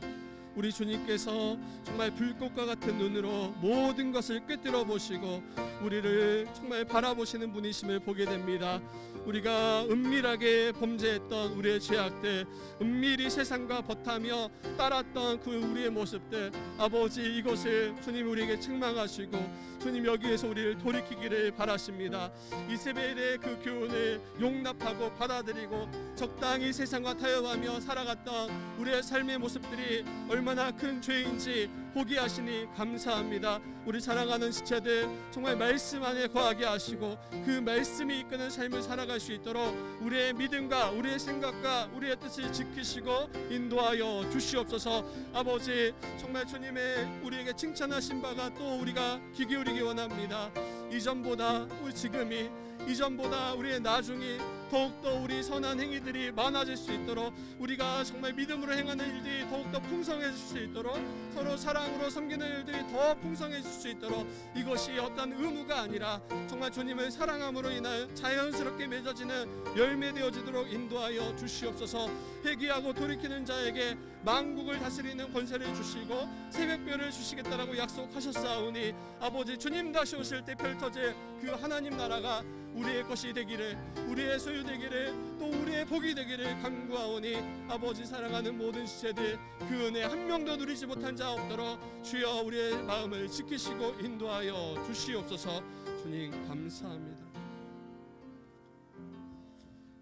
우리 주님께서 정말 불꽃과 같은 눈으로 모든 것을 꿰뚫어 보시고 우리를 정말 바라보시는 분이심을 보게 됩니다. 우리가 은밀하게 범죄했던 우리의 죄악들, 은밀히 세상과 버타며 따랐던 그 우리의 모습들, 아버지 이것을 주님 우리에게 책망하시고 주님 여기에서 우리를 돌이키기를 바라십니다. 이세벨의 그 교훈을 용납하고 받아들이고 적당히 세상과 타협하며 살아갔던 우리의 삶의 모습들이 얼마나 얼마나 큰 죄인지 보게 하시니 감사합니다. 우리 사랑하는 지체들 정말 말씀 안에 거하게 하시고 그 말씀이 이끄는 삶을 살아갈 수 있도록 우리의 믿음과 우리의 생각과 우리의 뜻을 지키시고 인도하여 주시옵소서. 아버지, 정말 주님의 우리에게 칭찬하신 바가 또 우리가 귀 기울이기 원합니다. 이전보다 우리 지금이, 이전보다 우리의 나중이 더욱더 우리 선한 행위들이 많아질 수 있도록, 우리가 정말 믿음으로 행하는 일들이 더욱더 풍성해질 수 있도록, 서로 사랑으로 섬기는 일들이 더 풍성해질 수 있도록, 이것이 어떤 의무가 아니라 정말 주님을 사랑함으로 인하여 자연스럽게 맺어지는 열매 되어지도록 인도하여 주시옵소서. 회개하고 돌이키는 자에게 만국을 다스리는 권세를 주시고 새벽별을 주시겠다라고 약속하셨사오니 아버지, 주님 다시 오실 때 펼쳐질 그 하나님 나라가 우리의 것이 되기를, 우리의 소유되기를, 또 우리의 복이 되기를 간구하오니 아버지, 사랑하는 모든 지체들 그 은혜 한 명도 누리지 못한 자 없도록 주여 우리의 마음을 지키시고 인도하여 주시옵소서. 주님 감사합니다.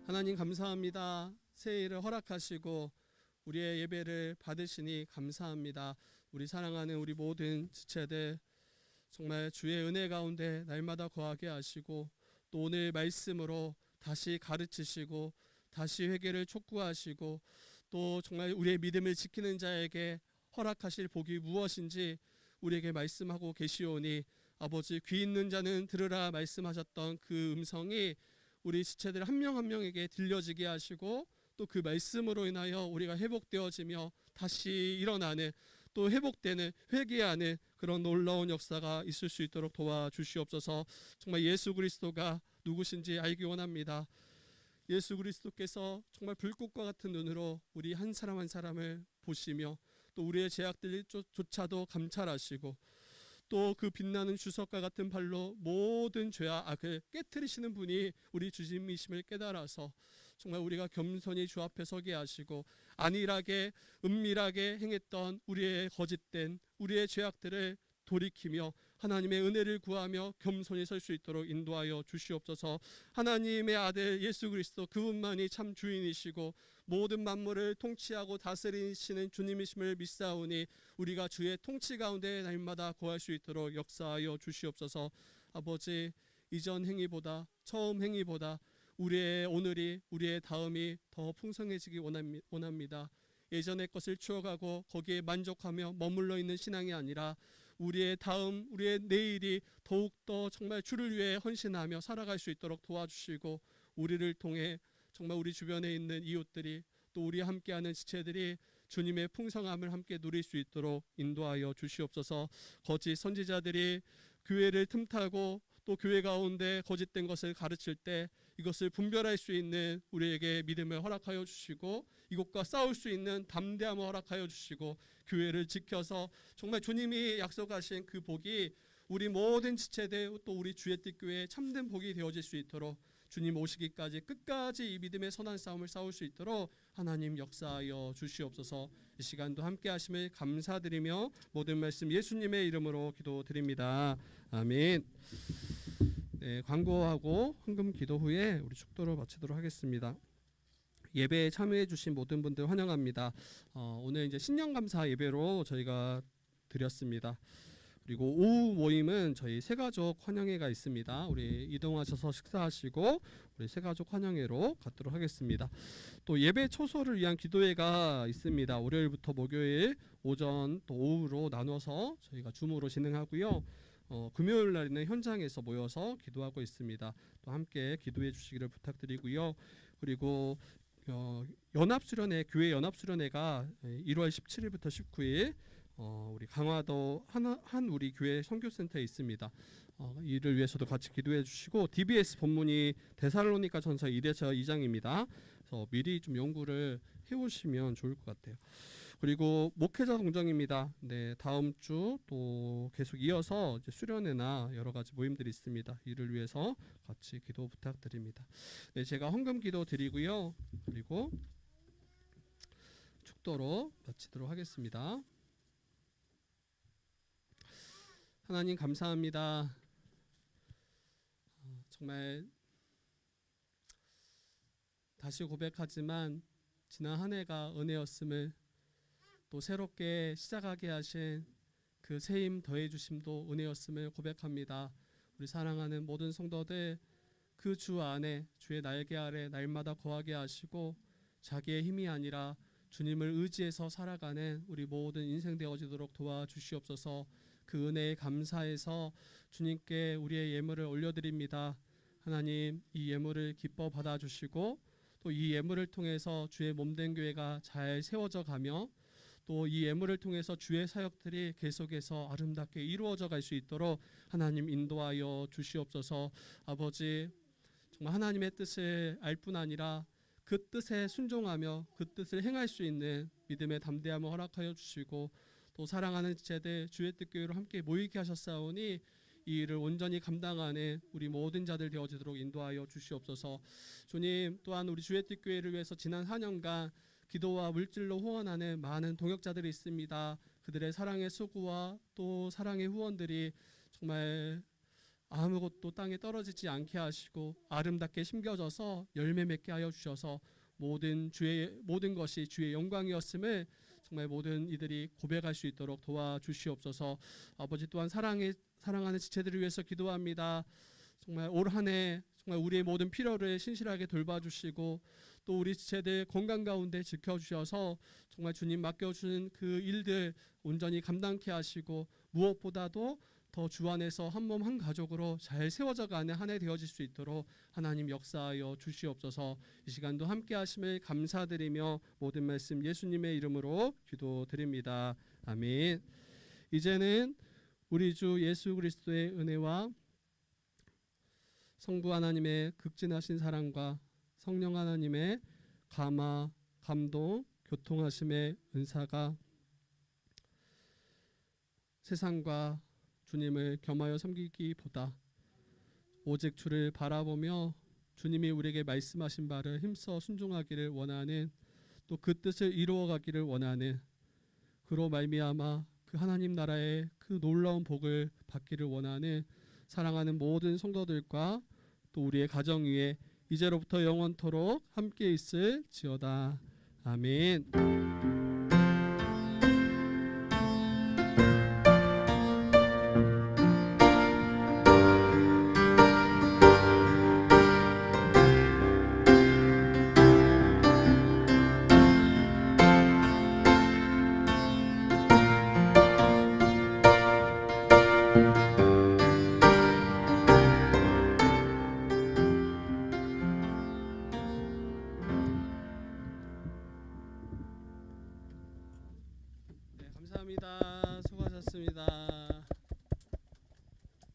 하나님 감사합니다. 새해를 허락하시고 우리의 예배를 받으시니 감사합니다. 우리 사랑하는 우리 모든 지체들 정말 주의 은혜 가운데 날마다 거하게 하시고 또 오늘 말씀으로 다시 가르치시고 다시 회개를 촉구하시고 또 정말 우리의 믿음을 지키는 자에게 허락하실 복이 무엇인지 우리에게 말씀하고 계시오니 아버지, 귀 있는 자는 들으라 말씀하셨던 그 음성이 우리 지체들 한 명 한 명에게 들려지게 하시고 또 그 말씀으로 인하여 우리가 회복되어지며 다시 일어나는, 또 회복되는, 회개하는 그런 놀라운 역사가 있을 수 있도록 도와주시옵소서. 정말 예수 그리스도가 누구신지 알기 원합니다. 예수 그리스도께서 정말 불꽃과 같은 눈으로 우리 한 사람 한 사람을 보시며 또 우리의 죄악들조차도 감찰하시고 또 그 빛나는 주석과 같은 발로 모든 죄와 악을 깨트리시는 분이 우리 주님이심을 깨달아서 정말 우리가 겸손히 주 앞에 서게 하시고 안일하게 은밀하게 행했던 우리의 거짓된 우리의 죄악들을 돌이키며 하나님의 은혜를 구하며 겸손히 설 수 있도록 인도하여 주시옵소서. 하나님의 아들 예수 그리스도 그분만이 참 주인이시고 모든 만물을 통치하고 다스리시는 주님이심을 믿사오니 우리가 주의 통치 가운데 날마다 거할 수 있도록 역사하여 주시옵소서. 아버지, 이전 행위보다 처음 행위보다 우리의 오늘이, 우리의 다음이 더 풍성해지기 원합니다. 예전의 것을 추억하고 거기에 만족하며 머물러 있는 신앙이 아니라 우리의 다음, 우리의 내일이 더욱더 정말 주를 위해 헌신하며 살아갈 수 있도록 도와주시고 우리를 통해 정말 우리 주변에 있는 이웃들이 또 우리 함께하는 지체들이 주님의 풍성함을 함께 누릴 수 있도록 인도하여 주시옵소서. 거짓 선지자들이 교회를 틈타고 또 교회 가운데 거짓된 것을 가르칠 때 이것을 분별할 수 있는 우리에게 믿음을 허락하여 주시고 이것과 싸울 수 있는 담대함을 허락하여 주시고 교회를 지켜서 정말 주님이 약속하신 그 복이 우리 모든 지체들 또 우리 주의 뜻교회에 참된 복이 되어질 수 있도록 주님 오시기까지 끝까지 이 믿음의 선한 싸움을 싸울 수 있도록 하나님 역사하여 주시옵소서. 이 시간도 함께 하심을 감사드리며 모든 말씀 예수님의 이름으로 기도드립니다. 아멘. 네, 광고하고 헌금 기도 후에 우리 축도를 마치도록 하겠습니다. 예배에 참여해 주신 모든 분들 환영합니다. 오늘 이제 신년감사 예배로 저희가 드렸습니다. 그리고 오후 모임은 저희 새가족 환영회가 있습니다. 우리 이동하셔서 식사하시고 우리 새가족 환영회로 갖도록 하겠습니다. 또 예배 초소를 위한 기도회가 있습니다. 월요일부터 목요일 오전 또 오후로 나눠서 저희가 줌으로 진행하고요. 금요일 날에는 현장에서 모여서 기도하고 있습니다. 또 함께 기도해 주시기를 부탁드리고요. 그리고 연합수련회, 교회 연합수련회가 1월 17일부터 19일 우리 강화도 한 우리 교회 선교센터에 있습니다. 이를 위해서도 같이 기도해 주시고 DBS 본문이 데살로니가 전서 1에서 2장입니다. 그래서 미리 좀 연구를 해오시면 좋을 것 같아요. 그리고 목회자 동정입니다. 네, 다음 주 또 계속 이어서 이제 수련회나 여러 가지 모임들이 있습니다. 이를 위해서 같이 기도 부탁드립니다. 네, 제가 헌금 기도 드리고요. 그리고 축도로 마치도록 하겠습니다. 하나님 감사합니다. 정말 다시 고백하지만 지난 한 해가 은혜였음을 또 새롭게 시작하게 하신 그 새힘 더해 주심도 은혜였음을 고백합니다. 우리 사랑하는 모든 성도들, 그 주 안에 주의 날개 아래 날마다 거하게 하시고 자기의 힘이 아니라 주님을 의지해서 살아가는 우리 모든 인생 되어지도록 도와주시옵소서. 그 은혜에 감사해서 주님께 우리의 예물을 올려드립니다. 하나님, 이 예물을 기뻐 받아주시고 또 이 예물을 통해서 주의 몸된 교회가 잘 세워져 가며 또 이 예물을 통해서 주의 사역들이 계속해서 아름답게 이루어져 갈 수 있도록 하나님 인도하여 주시옵소서. 아버지, 정말 하나님의 뜻을 알 뿐 아니라 그 뜻에 순종하며 그 뜻을 행할 수 있는 믿음의 담대함을 허락하여 주시고 또 사랑하는 지체들 주의 뜻교회로 함께 모이게 하셨사오니 이 일을 온전히 감당하는 우리 모든 자들 되어지도록 인도하여 주시옵소서. 주님, 또한 우리 주의 뜻교회를 위해서 지난 4년간 기도와 물질로 후원하는 많은 동역자들이 있습니다. 그들의 사랑의 수고와 또 사랑의 후원들이 정말 아무것도 땅에 떨어지지 않게 하시고 아름답게 심겨져서 열매 맺게 하여 주셔서 모든 것이 주의 영광이었음을 정말 모든 이들이 고백할 수 있도록 도와주시옵소서. 아버지, 또한 사랑하는 지체들을 위해서 기도합니다. 정말 올 한 해 정말 우리의 모든 필요를 신실하게 돌봐주시고 또 우리 지체들 건강 가운데 지켜주셔서 정말 주님 맡겨주는 그 일들 온전히 감당케 하시고 무엇보다도 더 주 안에서 한 몸 한 가족으로 잘 세워져가는 한 해 되어질 수 있도록 하나님 역사하여 주시옵소서. 이 시간도 함께 하심을 감사드리며 모든 말씀 예수님의 이름으로 기도드립니다. 아멘. 이제는 우리 주 예수 그리스도의 은혜와 성부 하나님의 극진하신 사랑과 성령 하나님의 감화, 감동, 교통하심의 은사가 세상과 주님을 겸하여 섬기기보다 오직 주를 바라보며 주님이 우리에게 말씀하신 바를 힘써 순종하기를 원하는 또 그 뜻을 이루어가기를 원하는 그로 말미암아 그 하나님 나라의 그 놀라운 복을 받기를 원하는 사랑하는 모든 성도들과 또 우리의 가정 위에 이제로부터 영원토록 함께 있을지어다. 아멘. 감사합니다. 수고하셨습니다.